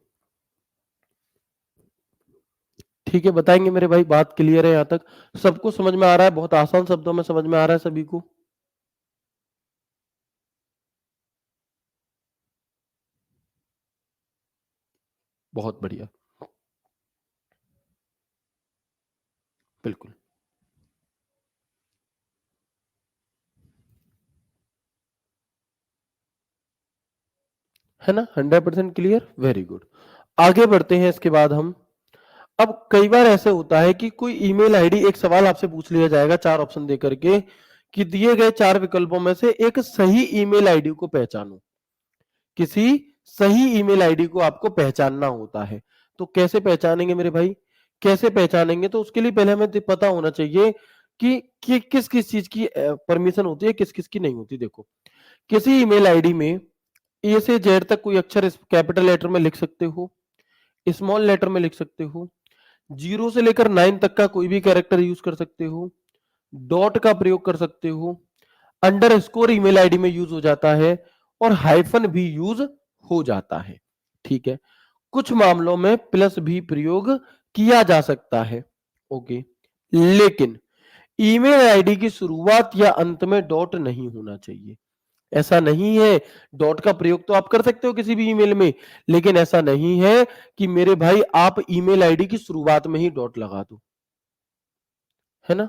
ठीक है, बताएंगे मेरे भाई, बात क्लियर है? यहां तक सबको समझ में आ रहा है? बहुत आसान शब्दों में समझ में आ रहा है सभी को? बहुत बढ़िया, बिल्कुल, है ना, 100% क्लियर, वेरी गुड। आगे बढ़ते हैं इसके बाद हम। अब कई बार ऐसे होता है कि कोई ईमेल आईडी, एक सवाल आपसे पूछ लिया जाएगा 4 ऑप्शन दे करके कि दिए गए 4 विकल्पों में से एक सही ईमेल आईडी को पहचानो। किसी सही ईमेल आईडी को आपको पहचानना होता है। तो कैसे पहचानेंगे मेरे भाई? कैसे पहचानेंगे? तो उसके लिए पहले हमें पता होना चाहिए कि किस किस चीज की परमिशन होती है, किस किस की नहीं होती। देखो, किसी ईमेल आईडी में ए से जेड तक कोई अक्षर कैपिटल लेटर में लिख सकते हो, स्मॉल लेटर में लिख सकते हो, 0 से लेकर 9 तक का कोई भी कैरेक्टर यूज कर सकते हो, डॉट का प्रयोग कर सकते हो, अंडरस्कोर ईमेल आईडी में यूज हो जाता है, और हाइफन भी यूज हो जाता है। ठीक है, कुछ मामलों में प्लस भी प्रयोग किया जा सकता है। ओके, लेकिन ईमेल आईडी की शुरुआत या अंत में डॉट नहीं होना चाहिए। ऐसा नहीं है, डॉट का प्रयोग तो आप कर सकते हो किसी भी ईमेल में, लेकिन ऐसा नहीं है कि मेरे भाई आप ईमेल आईडी की शुरुआत में ही डॉट लगा दो, है ना।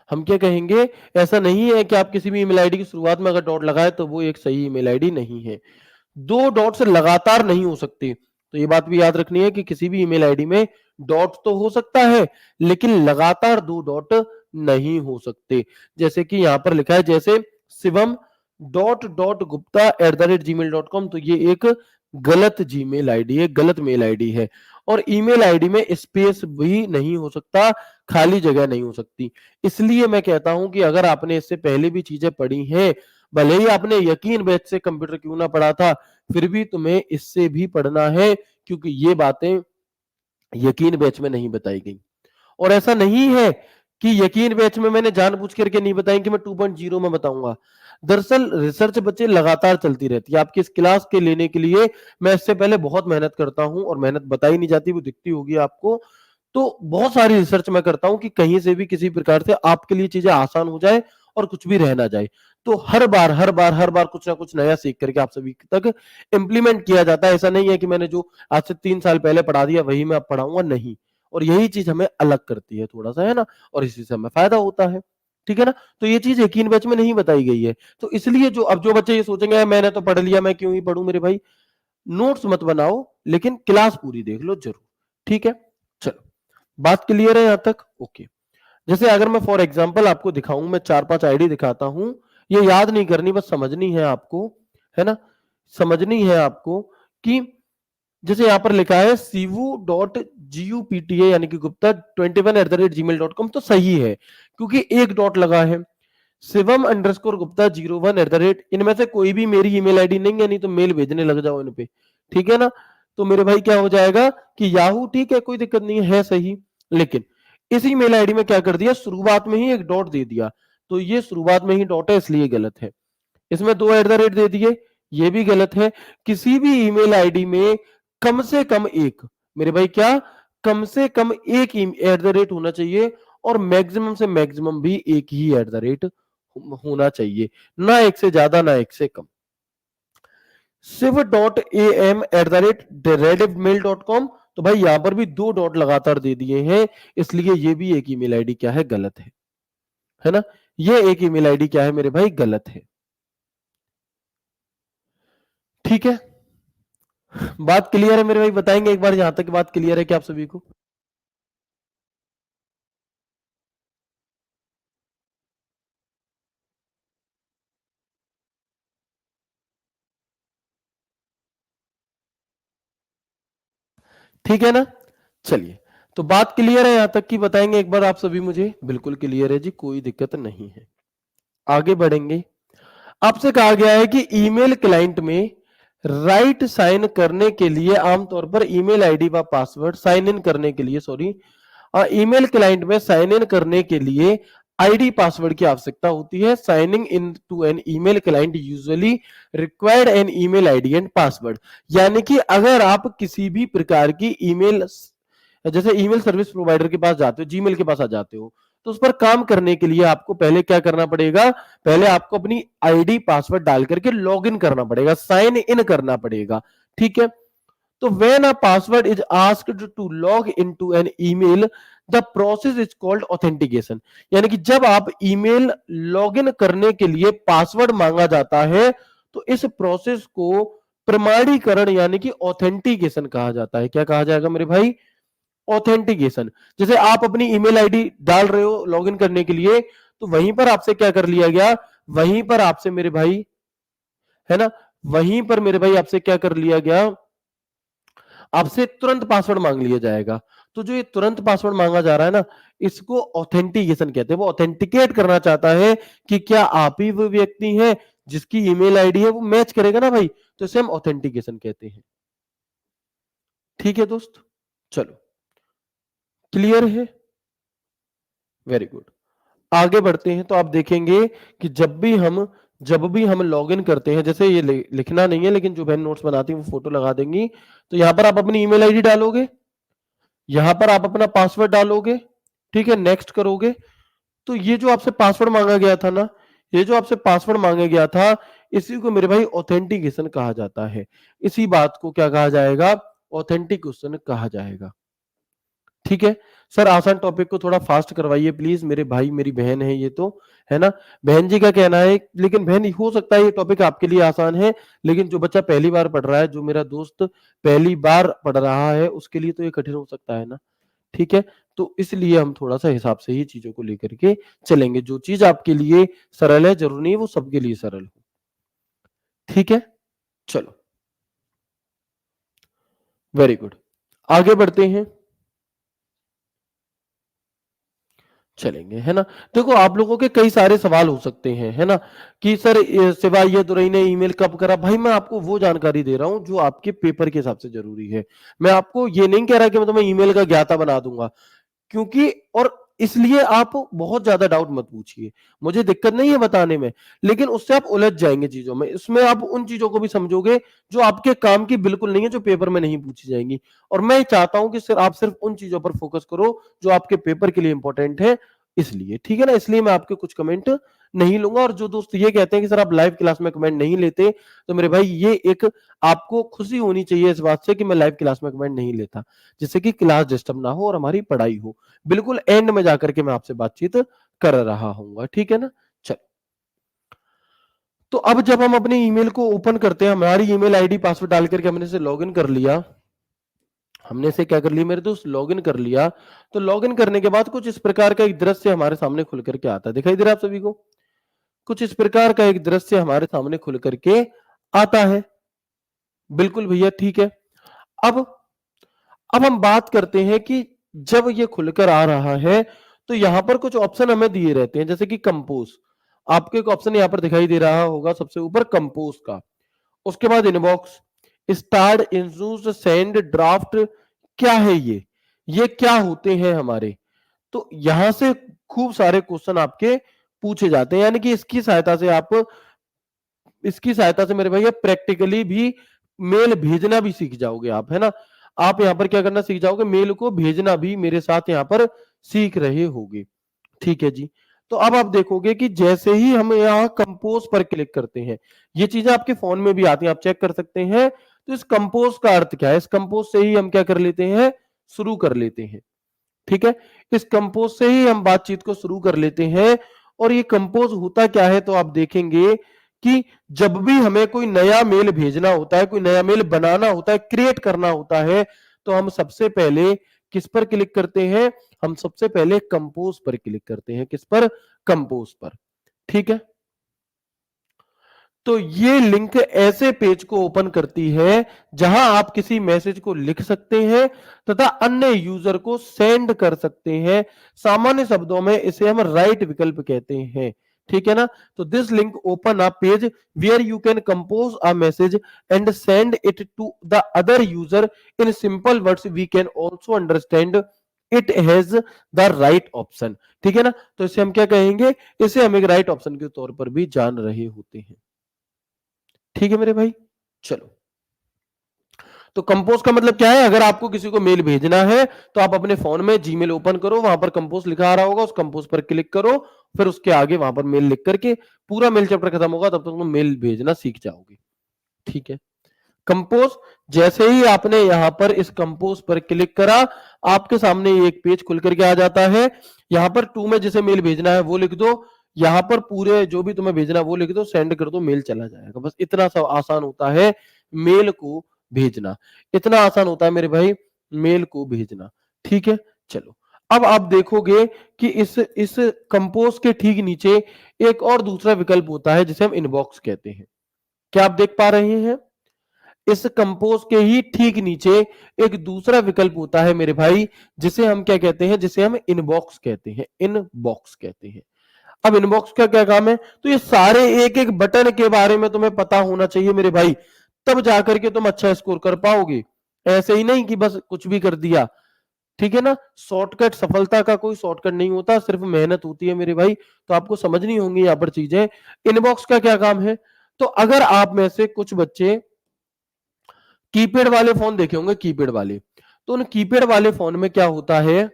हम क्या कहेंगे, ऐसा नहीं है कि आप किसी भी ईमेल आईडी की शुरुआत में अगर डॉट लगाए तो वो एक सही ईमेल आईडी नहीं है। दो डॉट्स लगातार नहीं हो सकते। तो ये बात भी याद रखनी है कि किसी भी ईमेल आईडी में डॉट तो हो सकता है, लेकिन लगातार दो डॉट नहीं हो सकते। जैसे कि यहां पर लिखा है, जैसे Shivam dot dot Gupta @gmail.com, तो ये एक गलत जीमेल आईडी है, गलत मेल आईडी है। और ईमेल आईडी में स्पेस भी नहीं हो सकता, खाली जगह नहीं हो सकती। इसलिए मैं कहता हूं कि अगर आपने इससे पहले भी चीजें पढ़ी हैं, भले ही आपने यकीन बैच से कंप्यूटर क्यों ना पढ़ा था, फिर भी तुम्हें इससे भी पढ़ना है, क्योंकि ये बातें यकीन बैच में नहीं बताई गई। और ऐसा नहीं है कि यकीन बैच में मैंने जानबूझ करके नहीं बताई कि मैं 2.0 में बताऊंगा। दरअसल रिसर्च बच्चे लगातार चलती रहती है। आपकी इस क्लास के लेने के लिए मैं इससे पहले बहुत मेहनत करता हूं, और मेहनत बताई नहीं जाती, वो दिखती होगी आपको। तो बहुत सारी रिसर्च मैं करता हूं कि कहीं से भी किसी प्रकार से आपके लिए चीजें आसान हो जाए और कुछ भी रह ना जाए। तो हर बार कुछ ना कुछ नया सीख करके आप सभी तक इंप्लीमेंट किया जाता है। ऐसा नहीं है कि मैंने जो आज से 3 साल पहले पढ़ा दिया वही मैं अब पढ़ाऊंगा, नहीं। और यही चीज हमें अलग करती है थोड़ा सा, है ना, और इसी से हमें फायदा होता है। ठीक है ना। तो ये चीज यकीन बैच में नहीं बताई गई है। तो इसलिए जो बच्चे ये सोचेंगे मैंने तो पढ़ लिया, मैं क्यों ही पढ़ूं, मेरे भाई नोट्स मत बनाओ, लेकिन क्लास पूरी देख लो जरूर। ठीक है, चलो, बात क्लियर है यहां तक? ओके। जैसे अगर मैं फॉर एग्जांपल आपको दिखाऊं, मैं 4-5 आईडी दिखाता हूं, ये याद नहीं करनी, बस समझनी है आपको, है ना, समझनी है आपको कि जैसे यहां पर लिखा है sivu.gupta यानी कि गुप्ता 21 @gmail.com, तो सही है क्योंकि एक डॉट लगा है। शिवम अंडरस्कोर गुप्ता 01 इनमें से कोई भी मेरी ईमेल आईडी नहीं है, नहीं तो मेल भेजने लग जाओ इन पे। ठीक है ना। तो मेरे भाई क्या हो जाएगा कि याहू, ठीक है, कोई दिक्कत नहीं है सही, लेकिन इसी मेल आईडी में क्या कर दिया, शुरुआत में ही एक डॉट दे दिया। तो ये शुरुआत में ही डॉट है, इसलिए गलत है। इसमें 2 दे दिए, ये भी गलत है। किसी भी ईमेल आईडी में कम से कम एक, मेरे भाई क्या, कम से कम एक होना चाहिए, और मैक्सिमम से मैक्सिमम भी एक ही होना चाहिए, ना एक से ज्यादा ना एक से कम। shiv.am@rediffmail.com, तो भाई यहां पर भी 2 डॉट लगातार दे दिए हैं, इसलिए ये भी एक ईमेल आईडी क्या है, गलत है ना। ये एक ईमेल आईडी क्या है मेरे भाई, गलत है। ठीक है, बात क्लियर है मेरे भाई? बताएंगे एक बार यहां तक बात क्लियर है क्या आप सभी को? ठीक है ना। चलिए, तो बात क्लियर है यहां तक की? बताएंगे एक बार आप सभी मुझे? बिल्कुल क्लियर है जी, कोई दिक्कत नहीं है। आगे बढ़ेंगे। आपसे कहा गया है कि ईमेल क्लाइंट में राइट साइन करने के लिए आमतौर पर ईमेल आईडी व पासवर्ड साइन इन करने के लिए, सॉरी, ईमेल क्लाइंट में साइन इन करने के लिए आईडी पासवर्ड की आवश्यकता होती है। Signing in to an email client usually required an email ID and password. यानी कि अगर आप किसी भी प्रकार की ईमेल, जैसे ईमेल सर्विस प्रोवाइडर के पास जाते हो, जीमेल के पास आ जाते हो, तो उस पर काम करने के लिए आपको पहले क्या करना पड़ेगा, पहले आपको अपनी आईडी पासवर्ड डाल करके लॉग इन करना पड़ेगा, साइन इन करना पड़ेगा। ठीक है। तो when a password is asked to log into an email, the process is called authentication. यानी कि जब आप ईमेल लॉग इन करने के लिए पासवर्ड मांगा जाता है, तो इस प्रोसेस को प्रमाणीकरण यानी कि ऑथेंटिकेशन कहा जाता है। क्या कहा जाएगा मेरे भाई? ऑथेंटिकेशन। जैसे आप अपनी ईमेल आईडी डाल रहे हो लॉगिन करने के लिए, तो वहीं पर आपसे क्या कर लिया गया, वहीं पर आपसे मेरे भाई, है ना, वहीं पर मेरे भाई आपसे क्या कर लिया गया, आपसे तुरंत पासवर्ड मांग लिया जाएगा। तो जो ये तुरंत पासवर्ड मांगा जा रहा है ना, इसको ऑथेंटिकेशन कहते हैं। वो ऑथेंटिकेट करना चाहता है कि क्या आप ही वो व्यक्ति हैं जिसकी ईमेल आईडी है वो मैच करेगा ना भाई, तो इसे हम ऑथेंटिकेशन कहते हैं। ठीक है दोस्त, चलो, क्लियर है? Very good. आगे बढ़ते हैं तो आप देखेंगे कि जब भी हम लॉगिन करते हैं, जैसे ये लिखना नहीं है लेकिन जो बहन नोट्स बनाती है वो फोटो लगा देंगी, तो यहां पर आप अपनी ईमेल आईडी डालोगे, यहां पर आप अपना पासवर्ड डालोगे, ठीक है, नेक्स्ट करोगे। तो ये जो आपसे पासवर्ड मांगा गया था ना, ये जो आपसे पासवर्ड मांगा गया था, इसी को मेरे भाई ऑथेंटिकेशन कहा जाता है। इसी बात को क्या कहा जाएगा? ऑथेंटिकेशन कहा जाएगा। ठीक है सर, आसान टॉपिक को थोड़ा फास्ट करवाइए प्लीज, मेरे भाई मेरी बहन है ये तो, है ना। बहन जी का कहना है, लेकिन बहन हो सकता है ये टॉपिक आपके लिए आसान है, लेकिन जो बच्चा पहली बार पढ़ रहा है, जो मेरा दोस्त पहली बार पढ़ रहा है, उसके लिए तो ये कठिन हो सकता है ना। ठीक है, तो इसलिए हम थोड़ा सा हिसाब से ही चीजों को लेकर के चलेंगे। जो चीज आपके लिए सरल है, जरूरी नहीं वो सबके लिए सरल हो। ठीक है, चलो वेरी गुड, आगे बढ़ते हैं, चलेंगे, है ना। देखो आप लोगों के कई सारे सवाल हो सकते हैं, है ना, कि सर सिवाय ये दुरई ने ईमेल कब करा। भाई मैं आपको वो जानकारी दे रहा हूं जो आपके पेपर के हिसाब से जरूरी है। मैं आपको ये नहीं कह रहा कि मैं तुम्हें ईमेल का ज्ञाता बना दूंगा, क्योंकि और इसलिए आप बहुत ज्यादा डाउट मत पूछिए, मुझे दिक्कत नहीं है बताने में, लेकिन उससे आप उलझ जाएंगे चीजों में। इसमें आप उन चीजों को भी समझोगे जो आपके काम की बिल्कुल नहीं है, जो पेपर में नहीं पूछी जाएंगी। और मैं चाहता हूं कि सिर्फ आप सिर्फ उन चीजों पर फोकस करो जो आपके पेपर के लिए इंपॉर्टेंट है, इसलिए ठीक है ना। इसलिए मैं आपके कुछ कमेंट नहीं लूंगा। और जो दोस्त ये कहते हैं कि सर आप लाइव क्लास में कमेंट नहीं लेते, तो मेरे भाई ये एक आपको खुशी होनी चाहिए इस बात से कि मैं लाइव क्लास में कमेंट नहीं लेता, जिससे कि क्लास डिस्टर्ब ना हो और हमारी पढ़ाई हो। बिल्कुल एंड में जाकर के मैं आपसे बातचीत कर रहा हूँ, ठीक है ना। चल, तो अब जब हम अपने ईमेल को ओपन करते हैं, हमारी ईमेल आईडी पासवर्ड डाल करके हमने से लॉगिन कर लिया, हमने से क्या कर लिया मेरे दोस्त, लॉगिन कर लिया। तो लॉगिन करने के बाद कुछ इस प्रकार का एक दृश्य हमारे सामने खुल करके आता है, दिखाई दे रहा है आप सभी को। कुछ इस प्रकार का एक दृश्य हमारे सामने खुल करके आता है, बिल्कुल भैया ठीक है। अब अब हम बात करते हैं कि जब ये खुलकर आ रहा है, तो यहां पर कुछ ऑप्शन हमें दिए रहते हैं, जैसे कि कंपोज। आपको एक ऑप्शन यहां पर दिखाई दे रहा होगा सबसे ऊपर, कंपोज का। उसके बाद इनबॉक्स, स्टार्ट, इंसूस, सेंड, ड्राफ्ट। क्या है ये क्या होते हैं हमारे। तो यहां से खूब सारे क्वेश्चन आपके पूछे जाते हैं, यानी कि इसकी सहायता से मेरे भैया प्रैक्टिकली भी मेल भेजना भी सीख जाओगे आप, है ना। आप यहां पर क्या करना सीख जाओगे, मेल को भेजना भी मेरे साथ यहां पर सीख रहे होगे, ठीक है जी। तो अब आप देखोगे कि जैसे ही हम यहाँ कंपोज पर क्लिक करते हैं, ये चीजें आपके फोन में भी आती हैं, आप चेक कर सकते हैं। तो इस कंपोज का अर्थ क्या है, इस कंपोज से ही हम क्या कर लेते हैं, शुरू कर लेते हैं, ठीक है। इस कंपोज से ही हम बातचीत को शुरू कर लेते हैं। और ये कंपोज होता क्या है, तो आप देखेंगे कि जब भी हमें कोई नया मेल भेजना होता है, कोई नया मेल बनाना होता है, क्रिएट करना होता है, तो हम सबसे पहले किस पर क्लिक करते हैं, हम सबसे पहले कंपोज पर क्लिक करते हैं। किस पर, कंपोज पर, ठीक है। तो ये लिंक ऐसे पेज को ओपन करती है जहां आप किसी मैसेज को लिख सकते हैं तथा अन्य यूजर को सेंड कर सकते हैं। सामान्य शब्दों में इसे हम राइट विकल्प कहते हैं, ठीक है ना। तो this link open a page where you can compose a message and send it to the other user in simple words we can also understand it has the right option, ठीक है ना। तो इसे हम क्या कहेंगे, इसे हम एक राइट ऑप्शन के तौर पर भी जान रहे होते हैं, ठीक है मेरे भाई। चलो, तो कंपोज का मतलब क्या है, अगर आपको किसी को मेल भेजना है तो आप अपने फोन में जीमेल ओपन करो, वहां पर कंपोज लिखा आ रहा होगा, उस कंपोज पर क्लिक करो, फिर उसके आगे वहां पर मेल लिख करके पूरा मेल चैप्टर खत्म होगा तब तक तुम मेल भेजना सीख जाओगे, ठीक है। कंपोज, जैसे ही आपने यहां पर इस कंपोज पर क्लिक करा, आपके सामने एक पेज खुल करके आ जाता है। यहां पर टू में जिसे मेल भेजना है वो लिख दो, यहां पर पूरे जो भी तुम्हें भेजना है वो लिख दो, सेंड कर दो, मेल चला जाएगा। बस इतना सा आसान होता है मेल को भेजना, इतना आसान होता है मेरे भाई मेल को भेजना, ठीक है। चलो, अब आप देखोगे कि इस कंपोज के ठीक नीचे एक और दूसरा विकल्प होता है जिसे हम इनबॉक्स कहते हैं। क्या आप देख पा रहे हैं, इस कंपोज के ही ठीक नीचे एक दूसरा विकल्प होता है मेरे भाई, जिसे हम क्या कहते हैं, जिसे हम इनबॉक्स कहते हैं, इनबॉक्स कहते हैं। अब इनबॉक्स का क्या काम है, तो ये सारे एक एक बटन के बारे में तुम्हें पता होना चाहिए मेरे भाई, तब जाकर के तुम अच्छा स्कोर कर पाओगे। ऐसे ही नहीं कि बस कुछ भी कर दिया, ठीक है ना। शॉर्टकट, सफलता का कोई शॉर्टकट नहीं होता, सिर्फ मेहनत होती है मेरे भाई। तो आपको समझनी होंगी यहां पर चीजें। इनबॉक्स का क्या काम है, तो अगर आप में से कुछ बच्चे कीपैड वाले फोन देखे होंगे, कीपैड वाले, तो उन कीपैड वाले फोन में क्या होता है,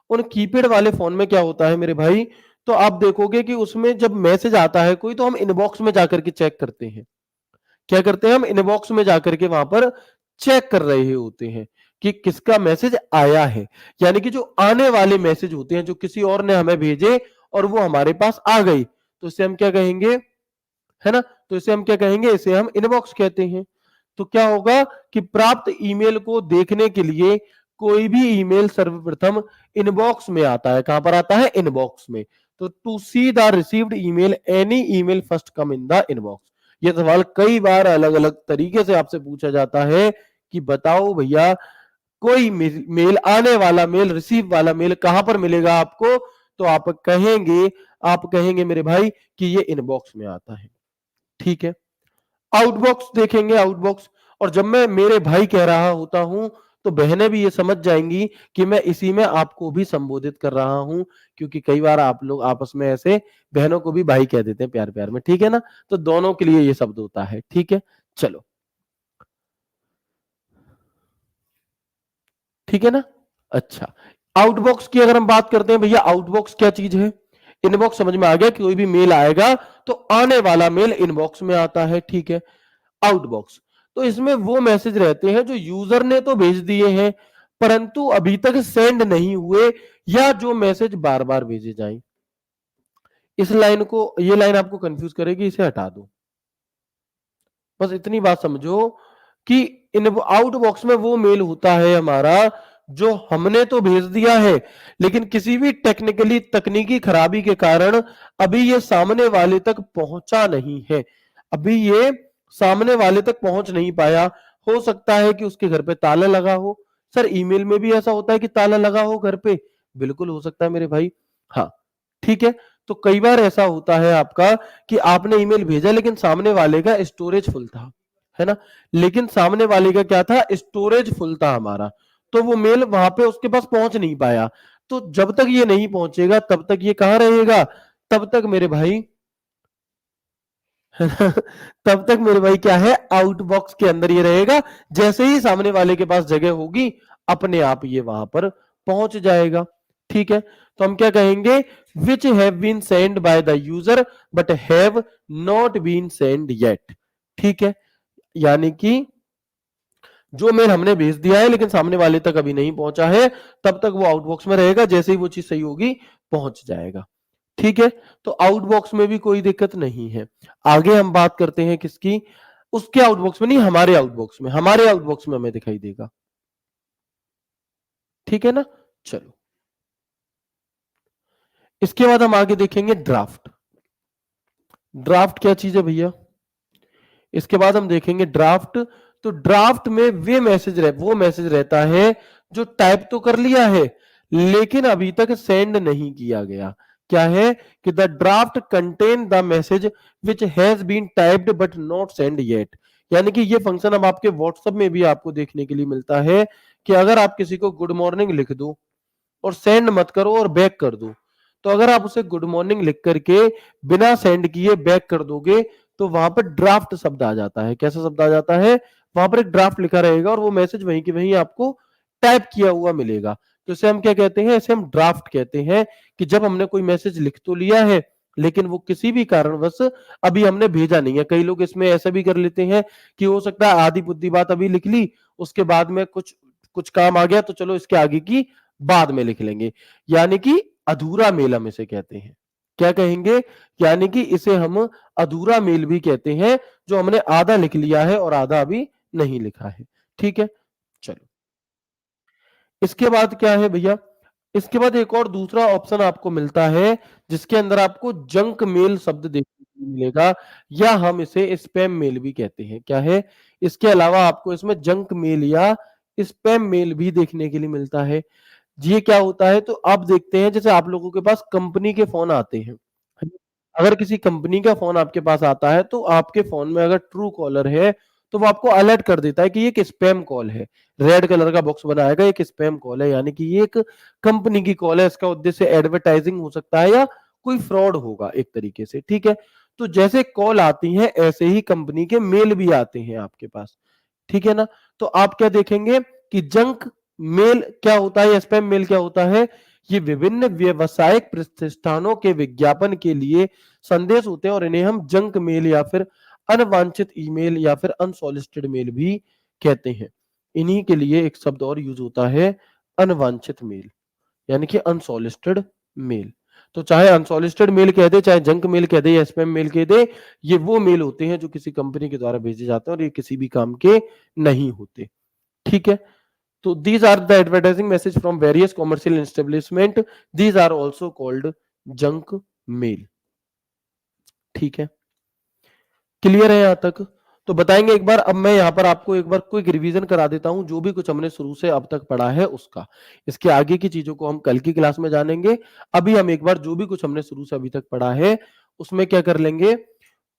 उन कीपैड वाले फोन में क्या होता है मेरे भाई, तो आप देखोगे कि उसमें जब मैसेज आता है कोई, तो हम इनबॉक्स में जाकर के चेक करते हैं। क्या करते हैं, हम इनबॉक्स में जाकर के वहां पर चेक कर रहे होते हैं, कि किसका मैसेज आया है, यानी कि जो आने वाले मैसेज होते हैं जो किसी और ने हमें भेजे और वो हमारे पास आ गई, तो इसे हम क्या कहेंगे, है ना, तो इसे हम क्या कहेंगे, इसे हम इनबॉक्स कहते हैं। तो क्या होगा कि प्राप्त ईमेल को देखने के लिए कोई भी ईमेल सर्वप्रथम इनबॉक्स में आता है। कहां पर आता है, इनबॉक्स में। तो to see the received email, any email first come in the inbox. यह सवाल कई बार अलग अलग तरीके से आपसे पूछा जाता है कि बताओ भैया कोई मेल, आने वाला मेल, रिसीव वाला मेल कहां पर मिलेगा आपको, तो आप कहेंगे मेरे भाई कि ये इनबॉक्स में आता है। ठीक है, आउटबॉक्स देखेंगे, आउटबॉक्स। और जब मैं मेरे भाई कह रहा होता हूं तो बहनें भी ये समझ जाएंगी कि मैं इसी में आपको भी संबोधित कर रहा हूं, क्योंकि कई बार आप लोग आपस में ऐसे बहनों को भी भाई कह देते हैं प्यार प्यार में, ठीक है ना, तो दोनों के लिए ये शब्द होता है। ठीक है, चलो, ठीक है ना। अच्छा, आउटबॉक्स की अगर हम बात करते हैं, भैया आउटबॉक्स क्या चीज है। इनबॉक्स समझ में आ गया कि कोई भी मेल आएगा तो आने वाला मेल इनबॉक्स में आता है। ठीक है, आउटबॉक्स, तो इसमें वो मैसेज रहते हैं जो यूजर ने तो भेज दिए हैं परंतु अभी तक सेंड नहीं हुए, या जो मैसेज बार बार भेजे जाएं। इस लाइन को, ये लाइन आपको कंफ्यूज करेगी, इसे हटा दो। बस इतनी बात समझो कि इन आउट बॉक्स में वो मेल होता है हमारा जो हमने तो भेज दिया है, लेकिन किसी भी टेक्निकली तकनीकी खराबी के कारण अभी ये सामने वाले तक पहुंचा नहीं है। अभी ये सामने वाले तक पहुंच नहीं पाया। हो सकता है कि उसके घर पे ताला लगा हो। सर ईमेल में भी ऐसा होता है कि ताला लगा हो घर पे, बिल्कुल हो सकता है मेरे भाई। हाँ, ठीक है, तो कई बार ऐसा होता है आपका कि आपने ईमेल भेजा लेकिन सामने वाले का स्टोरेज फुल था, है ना, लेकिन सामने वाले का क्या था, स्टोरेज फुल था हमारा, तो वो मेल वहां पे उसके पास पहुंच नहीं पाया। तो जब तक ये नहीं पहुंचेगा तब तक ये कहां रहेगा, तब तक मेरे भाई तब तक मेरे भाई क्या है, आउटबॉक्स के अंदर ये रहेगा। जैसे ही सामने वाले के पास जगह होगी अपने आप ये वहां पर पहुंच जाएगा। ठीक है, तो हम क्या कहेंगे, which have been send by the user but have not been send yet. ठीक है, यानी कि जो मेल हमने भेज दिया है लेकिन सामने वाले तक अभी नहीं पहुंचा है, तब तक वो आउटबॉक्स में रहेगा, जैसे ही वो चीज सही होगी पहुंच जाएगा। ठीक है, तो आउटबॉक्स में भी कोई दिक्कत नहीं है। आगे हम बात करते हैं किसकी, उसके आउटबॉक्स में नहीं, हमारे आउटबॉक्स में, हमारे आउटबॉक्स में हमें दिखाई देगा। ठीक है ना, चलो, इसके बाद हम आगे देखेंगे ड्राफ्ट। ड्राफ्ट क्या चीज है भैया, इसके बाद हम देखेंगे ड्राफ्ट। तो ड्राफ्ट में वो मैसेज रहता है जो टाइप तो कर लिया है लेकिन अभी तक सेंड नहीं किया गया। क्या है कि the draft contain the message which has been typed but not send yet. यानी कि ये फंक्शन अब आपके व्हाट्सएप में भी आपको देखने के लिए मिलता है कि अगर आप किसी को गुड मॉर्निंग लिख दो और सेंड मत करो और बैक कर दो, तो अगर आप उसे गुड मॉर्निंग लिख करके बिना सेंड किए बैक कर दोगे तो वहां पर ड्राफ्ट शब्द आ जाता है। कैसा शब्द आ जाता है, वहां पर एक ड्राफ्ट लिखा रहेगा और वो मैसेज वहीं के वहीं आपको टाइप किया हुआ मिलेगा। तो इसे हम क्या कहते हैं, इसे हम ड्राफ्ट कहते हैं कि जब हमने कोई मैसेज लिख तो लिया है लेकिन वो किसी भी कारणवश अभी हमने भेजा नहीं है। कई लोग इसमें ऐसा भी कर लेते हैं कि हो सकता है आधी बुद्धि बात अभी लिख ली, उसके बाद में कुछ कुछ काम आ गया तो चलो इसके आगे की बाद में लिख लेंगे, यानी कि अधूरा मेल हम इसे कहते हैं। क्या कहेंगे, यानी कि इसे हम अधूरा मेल भी कहते हैं, जो हमने आधा लिख लिया है और आधा अभी नहीं लिखा है। ठीक है, चलो, इसके बाद क्या है भैया, इसके बाद एक और दूसरा ऑप्शन आपको मिलता है जिसके अंदर आपको जंक मेल शब्द देखने को मिलेगा, या हम इसे स्पैम मेल भी कहते हैं। क्या है, इसके अलावा आपको इसमें जंक मेल या स्पैम मेल भी देखने के लिए मिलता है। ये क्या होता है, तो आप देखते हैं जैसे आप लोगों के पास कंपनी के फोन आते हैं, अगर किसी कंपनी का फोन आपके पास आता है तो आपके फोन में अगर ट्रू कॉलर है तो वो आपको अलर्ट कर देता है कि ये एक स्पैम कॉल है। रेड कलर का बॉक्स बनाएगा, एक स्पैम कॉल है, यानी कि ये एक कंपनी की कॉल है, इसका उद्देश्य एडवर्टाइजिंग हो सकता है या कोई फ्रॉड होगा एक तरीके से। ठीक है, तो जैसे कॉल आती है ऐसे ही कंपनी के मेल भी आते हैं आपके पास। ठीक है ना, तो आप क्या देखेंगे कि जंक मेल क्या होता है या स्पैम मेल क्या होता है, ये विभिन्न व्यवसायिक प्रतिष्ठानों के विज्ञापन के लिए संदेश होते हैं और इन्हें हम जंक मेल या फिर अनवांछित ईमेल या फिर अनसॉलिसिटेड मेल भी कहते हैं। इन्हीं के लिए एक शब्द और यूज होता है, अनवांछित मेल, यानी कि अनसॉलिसिटेड मेल। तो चाहे अनसॉलिसिटेड मेल कह दे, चाहे जंक मेल कह दे या स्पैम मेल कह दे, ये वो मेल होते हैं जो किसी कंपनी के द्वारा भेजे जाते हैं और ये किसी भी काम के नहीं होते। ठीक है, तो these are the advertising message from various commercial establishment, these are also called junk mail। ठीक है, क्लियर है यहां तक? तो बताएंगे एक बार, अब मैं यहां पर आपको एक बार क्विक रिवीजन करा देता हूं जो भी कुछ हमने शुरू से अब तक पढ़ा है उसका। इसके आगे की चीजों को हम कल की क्लास में जानेंगे। अभी हम एक बार जो भी कुछ हमने शुरू से अभी तक पढ़ा है उसमें क्या कर लेंगे,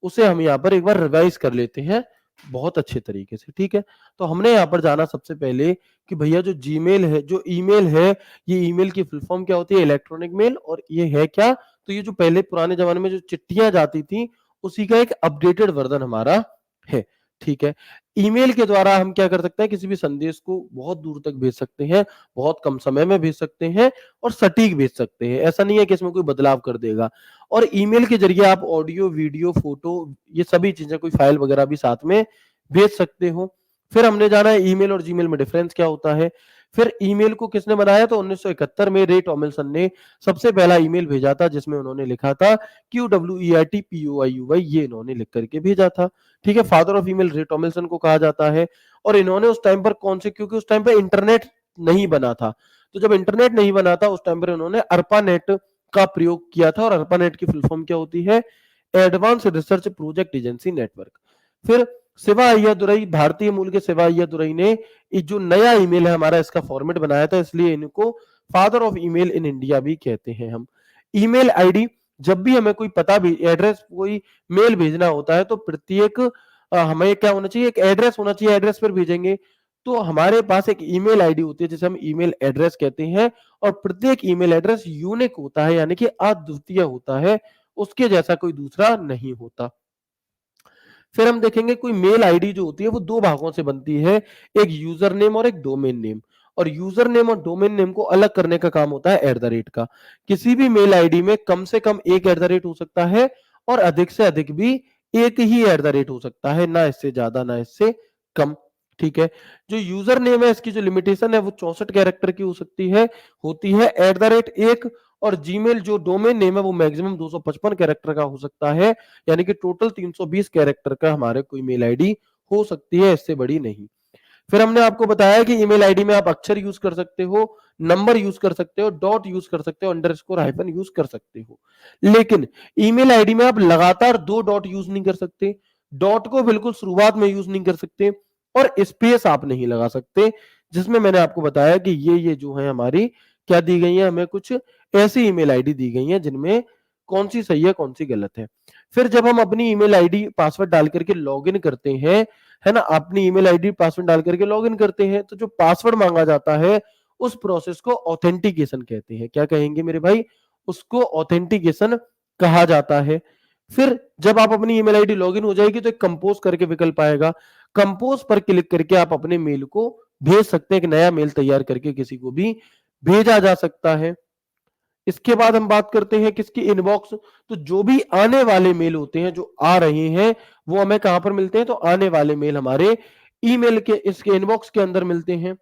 उसे हम यहाँ पर एक बार रिवाइज कर लेते हैं बहुत अच्छे तरीके से। ठीक है, तो हमने यहाँ पर जाना सबसे पहले कि भैया जो जीमेल है, जो ईमेल है, ये ईमेल की फुल फॉर्म क्या होती है, इलेक्ट्रॉनिक मेल। और ये है क्या, तो ये जो पहले पुराने जमाने में जो चिट्ठियां जाती थी उसी का एक अपडेटेड वर्जन हमारा है। ठीक है, ईमेल के द्वारा हम क्या कर सकते हैं, किसी भी संदेश को बहुत दूर तक भेज सकते हैं, बहुत कम समय में भेज सकते हैं और सटीक भेज सकते हैं। ऐसा नहीं है कि इसमें कोई बदलाव कर देगा। और ईमेल के जरिए आप ऑडियो, वीडियो, फोटो, ये सभी चीजें, कोई फाइल वगैरह भी साथ में भेज सकते हो। फिर हमने जाना है ईमेल और जीमेल में डिफरेंस क्या होता है। फिर ईमेल को किसने बनाया, तो 1971 में रे टॉमिल्सन ने सबसे पहला ईमेल भेजा था जिसमें उन्होंने लिखा था QWERTPOIUY, ये इन्होंने लिख करके भेजा था। ठीक है, फादर ऑफ ईमेल रे टॉमिल्सन को कहा जाता है। और इन्होंने उस टाइम पर कौन से, क्योंकि उस टाइम पर इंटरनेट नहीं बना था, तो जब इंटरनेट नहीं बना था उस टाइम पर इन्होंने अर्पानेट का प्रयोग किया था। और अर्पानेट की फुल फॉर्म क्या होती है, advance research project agency network. फिर शिवा अय्यादुरई, भारतीय मूल के शिवा अय्यादुरई ने जो नया ईमेल है हमारा, इसका फॉर्मेट बनाया था, इसलिए इनको father of email in India भी कहते हैं हम। ईमेल आईडी, जब भी हमें कोई पता भी, एड्रेस, कोई मेल भेजना होता है तो प्रत्येक हमें क्या होना चाहिए, एक एड्रेस होना चाहिए, एड्रेस पर भेजेंगे। तो हमारे पास एक ईमेल आईडी होती है जिसे हम ईमेल एड्रेस कहते हैं। और प्रत्येक ईमेल एड्रेस यूनिक होता है, यानी कि अद्वितीय होता है, उसके जैसा कोई दूसरा नहीं होता। फिर हम देखेंगे कोई मेल आईडी जो होती है वो दो भागों से बनती है, एक यूजर नेम और एक डोमेन नेम। और यूजर नेम और डोमेन नेम को अलग करने का काम होता है @ का। किसी भी मेल आईडी में कम से कम एक @ हो सकता है और अधिक से अधिक भी एक ही @ हो सकता है, ना इससे ज्यादा ना इससे कम। ठीक है, जो यूजर नेम है इसकी जो लिमिटेशन है वो 64 कैरेक्टर की हो सकती है, होती है, @ 1। और जीमेल जो डोमेन नेम है वो मैक्सिमम 255 कैरेक्टर का हो सकता है, यानी कि टोटल 320 कैरेक्टर का हमारे कोई मेल आईडी हो सकती है, इससे बड़ी नहीं। फिर हमने आपको बताया कि ईमेल आईडी में आप अक्षर यूज कर सकते हो, नंबर यूज कर सकते हो, डॉट यूज कर सकते हो, अंडरस्कोर, हाइफन यूज कर सकते हो। लेकिन ईमेल आईडी में आप लगातार 2 डॉट यूज नहीं कर सकते, डॉट को बिल्कुल शुरुआत में यूज नहीं कर सकते और स्पेस आप नहीं लगा सकते। जिसमें मैंने आपको बताया कि ये जो है हमारी क्या दी गई है, हमें कुछ ऐसी ईमेल आईडी दी गई है जिनमें कौन सी सही है कौन सी गलत है। फिर जब हम अपनी ईमेल आईडी पासवर्ड डाल करके लॉगिन करते हैं, है ना, अपनी ईमेल आईडी पासवर्ड डाल करके लॉगिन करते हैं, तो जो पासवर्ड मांगा जाता है उस प्रोसेस को ऑथेंटिकेशन कहते हैं। क्या कहेंगे मेरे भाई, उसको ऑथेंटिकेशन कहा जाता है। फिर जब आप अपनी ईमेल आईडी लॉगिन हो जाएगी तो एक कंपोज करके विकल्प आएगा, कंपोज पर क्लिक करके आप अपने मेल को भेज सकते हैं, एक नया मेल तैयार करके किसी को भी भेजा जा सकता है। इसके बाद हम बात करते हैं किसकी, इनबॉक्स। तो जो भी आने वाले मेल होते हैं जो आ रहे हैं वो हमें कहां पर मिलते हैं, तो आने वाले मेल हमारे ईमेल के इसके इनबॉक्स के अंदर मिलते हैं।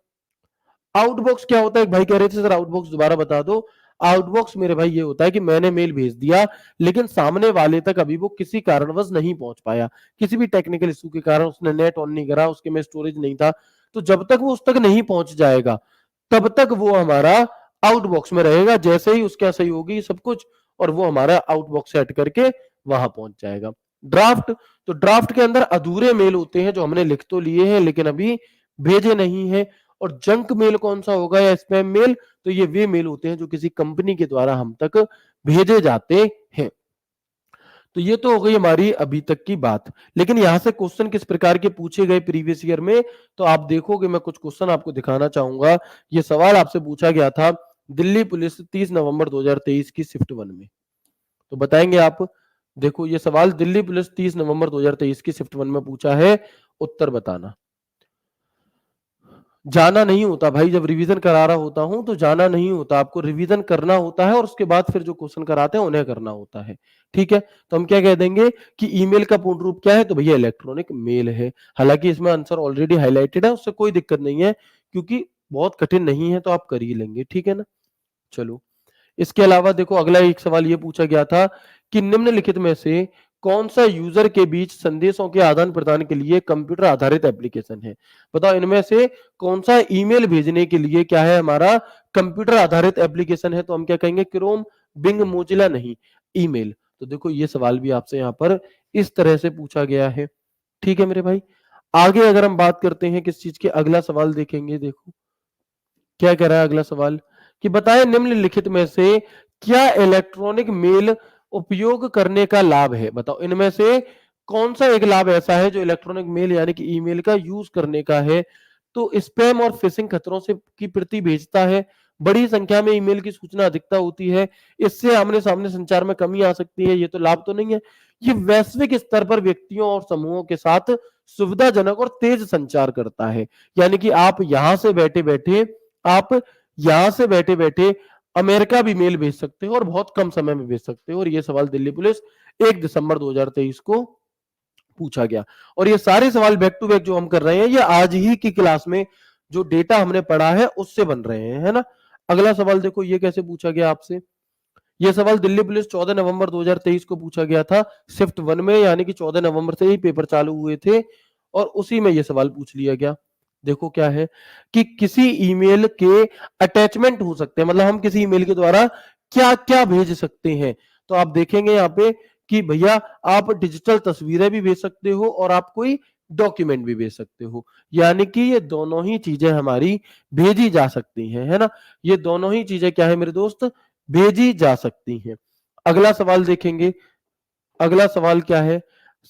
आउटबॉक्स क्या होता है, भाई कह रहे थे सर आउटबॉक्स दोबारा बता दो। आउटबॉक्स मेरे भाई ये होता है कि मैंने मेल भेज दिया लेकिन सामने वाले तक अभी वो किसी कारणवश नहीं पहुंच पाया, किसी भी टेक्निकल इशू के कारण उसने नेट ऑन नहीं करा, उसके में स्टोरेज नहीं था, तो जब तक वो उस तक नहीं पहुंच जाएगा तब तक वो हमारा आउटबॉक्स में रहेगा। जैसे ही उसका सही होगी सब कुछ और वो हमारा आउटबॉक्स सेट करके वहां पहुंच जाएगा। ड्राफ्ट, तो ड्राफ्ट के अंदर अधूरे मेल होते हैं जो हमने लिख तो लिए हैं लेकिन अभी भेजे नहीं है। और जंक मेल कौन सा होगा या स्पैम मेल, तो ये वे मेल होते हैं जो किसी कंपनी के द्वारा हम तक भेजे जाते हैं। तो ये तो हो गई हमारी अभी तक की बात। लेकिन यहां से क्वेश्चन किस प्रकार के पूछे गए प्रीवियस ईयर में, तो आप देखोगे, मैं कुछ क्वेश्चन आपको दिखाना चाहूंगा। ये सवाल आपसे पूछा गया था दिल्ली पुलिस 30 नवंबर 2023 की शिफ्ट 1 में। तो बताएंगे आप, देखो ये सवाल दिल्ली पुलिस 30 नवंबर 2023 की शिफ्ट 1 में पूछा है, उत्तर बताना। जाना नहीं होता भाई, जब रिवीजन करा रहा होता हूँ तो जाना नहीं होता, आपको रिवीजन करना होता है और उसके बाद फिर जो क्वेश्चन कराते हैं उन्हें करना होता है। ठीक है, तो हम क्या कह देंगे कि ईमेल का पूर्ण रूप क्या है, तो भैया इलेक्ट्रॉनिक मेल है। हालांकि इसमें आंसर ऑलरेडी हाईलाइटेड है, उससे कोई दिक्कत नहीं है, क्योंकि बहुत कठिन नहीं है, तो आप कर ही लेंगे। ठीक है ना, चलो। इसके अलावा देखो अगला एक सवाल ये पूछा गया था कि निम्नलिखित में से कौन सा यूजर के बीच संदेशों के आदान प्रदान के लिए कंप्यूटर आधारित एप्लीकेशन है। बताओ इनमें से कौन सा ईमेल भेजने के लिए क्या है हमारा कंप्यूटर आधारित एप्लीकेशन है, तो हम क्या कहेंगे क्रोम, बिंग, मोजिला नहीं, ईमेल। तो देखो ये सवाल भी आपसे यहाँ पर इस तरह से पूछा गया है। ठीक है मेरे भाई, आगे अगर हम बात करते हैं किस चीज के, अगला सवाल देखेंगे। देखो क्या कह रहा है अगला सवाल कि बताएं निम्नलिखित में से क्या इलेक्ट्रॉनिक मेल उपयोग करने का लाभ है। बताओ इनमें से कौन सा एक लाभ ऐसा है जो इलेक्ट्रॉनिक मेल यानी कि ईमेल का यूज करने का है। तो स्पैम और फिशिंग खतरों से की प्रति भेजता है, बड़ी संख्या में ईमेल की सूचना अधिकता होती है, इससे आमने सामने संचार में कमी आ सकती है। ये तो लाभ तो नहीं है। ये वैश्विक स्तर पर व्यक्तियों और समूहों के साथ सुविधाजनक और तेज संचार करता है, यानी कि आप यहां से बैठे बैठे, आप यहां से बैठे बैठे अमेरिका भी मेल भेज सकते हो और बहुत कम समय में भेज सकते हो। और ये सवाल दिल्ली पुलिस 1 दिसंबर 2023 को पूछा गया। और ये सारे सवाल बैक टू बैक जो हम कर रहे हैं, ये आज ही की क्लास में जो डेटा हमने पढ़ा है उससे बन रहे हैं, है ना। अगला सवाल देखो ये कैसे पूछा गया आपसे। ये सवाल दिल्ली पुलिस 14 नवंबर 2023 को पूछा गया था शिफ्ट 1 में, यानी कि 14 नवंबर से ही पेपर चालू हुए थे और उसी में ये सवाल पूछ लिया गया। देखो क्या है कि किसी ईमेल के अटैचमेंट हो सकते हैं, मतलब हम किसी ईमेल के द्वारा क्या क्या भेज सकते हैं। तो आप देखेंगे यहाँ पे कि भैया आप डिजिटल तस्वीरें भी भेज सकते हो और आप कोई डॉक्यूमेंट भी भेज सकते हो, यानी कि ये दोनों ही चीजें हमारी भेजी जा सकती हैं, है ना। ये दोनों ही चीजें क्या है मेरे दोस्त, भेजी जा सकती हैं। अगला सवाल देखेंगे। अगला सवाल क्या है,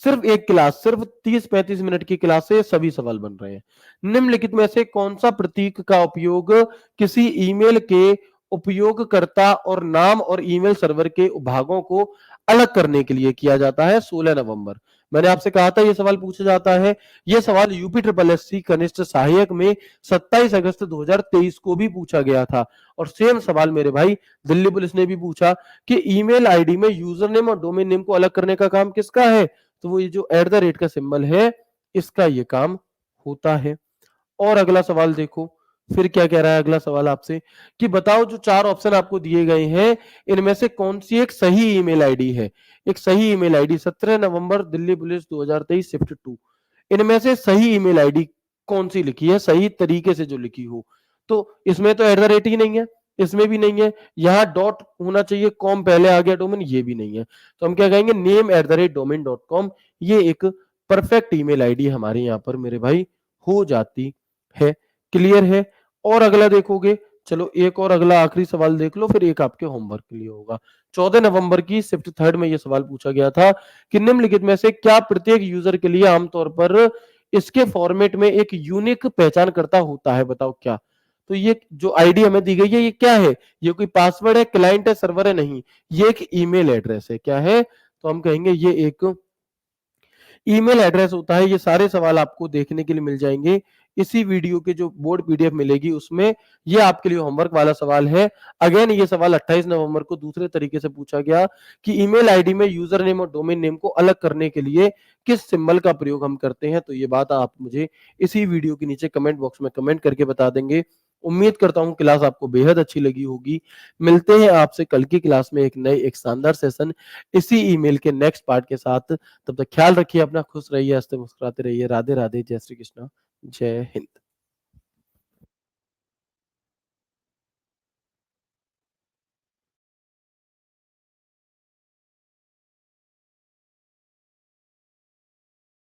सिर्फ एक क्लास, सिर्फ 30-35 मिनट की क्लास से सभी सवाल बन रहे हैं। निम्नलिखित में से कौन सा प्रतीक का उपयोग किसी ईमेल के उपयोगकर्ता और नाम और ईमेल सर्वर के भागों को अलग करने के लिए किया जाता है। 16 नवंबर मैंने आपसे कहा था यह सवाल पूछा जाता है। यह सवाल यूपी ट्रिपल एससी कनिष्ठ सहायक में 27 अगस्त 2023 को भी पूछा गया था। और सेम सवाल मेरे भाई दिल्ली पुलिस ने भी पूछा कि ईमेल आईडी में यूजर नेम और डोमेन नेम को अलग करने का काम किसका है, तो वो ये जो @ का सिंबल है इसका ये काम होता है। और अगला सवाल देखो फिर क्या कह रहा है अगला सवाल आपसे कि बताओ जो 4 ऑप्शन आपको दिए गए हैं इनमें से कौन सी एक सही ईमेल आईडी है। एक सही ईमेल आईडी 17 नवंबर दिल्ली पुलिस 2023 शिफ्ट 2, इनमें से सही ईमेल आईडी कौन सी लिखी है, सही तरीके से जो लिखी हो। तो इसमें तो @ ही नहीं है, इसमें भी नहीं है, यहाँ डॉट होना चाहिए, कॉम पहले आ गया, डोमेन ये भी नहीं है। तो हम क्या कहेंगे name@domain.com, ये एक परफेक्ट ईमेल आईडी हमारे यहाँ पर मेरे भाई हो जाती है। क्लियर है। और अगला देखोगे, चलो एक और अगला आखिरी सवाल देख लो, फिर एक आपके होमवर्क के लिए होगा। 14 नवंबर की शिफ्ट 3 में यह सवाल पूछा गया था कि निम्नलिखित में से क्या प्रत्येक यूजर के लिए आमतौर पर इसके फॉर्मेट में एक यूनिक पहचानकर्ता होता है। बताओ क्या। तो ये जो आईडी हमें दी गई है ये क्या है, ये कोई पासवर्ड है, क्लाइंट है, सर्वर है, नहीं, ये एक ईमेल एड्रेस है। क्या है, तो हम कहेंगे ये एक ईमेल एड्रेस होता है। ये सारे सवाल आपको देखने के लिए मिल जाएंगे इसी वीडियो के जो बोर्ड पीडीएफ मिलेगी उसमें। ये आपके लिए होमवर्क वाला सवाल है। अगेन ये सवाल 28 नवंबर को दूसरे तरीके से पूछा गया कि ईमेल आईडी में यूजर नेम और डोमेन नेम को अलग करने के लिए किस सिंबल का प्रयोग हम करते हैं। तो ये बात आप मुझे इसी वीडियो के नीचे कमेंट बॉक्स में कमेंट करके बता देंगे। उम्मीद करता हूं क्लास आपको बेहद अच्छी लगी होगी। मिलते हैं आपसे कल की क्लास में एक नए एक शानदार सेशन इसी ईमेल के नेक्स्ट पार्ट के साथ। तब तक ख्याल रखिए अपना, खुश रहिए, हंसते मुस्कुराते रहिए। राधे राधे, जय श्री कृष्ण, जय हिंद।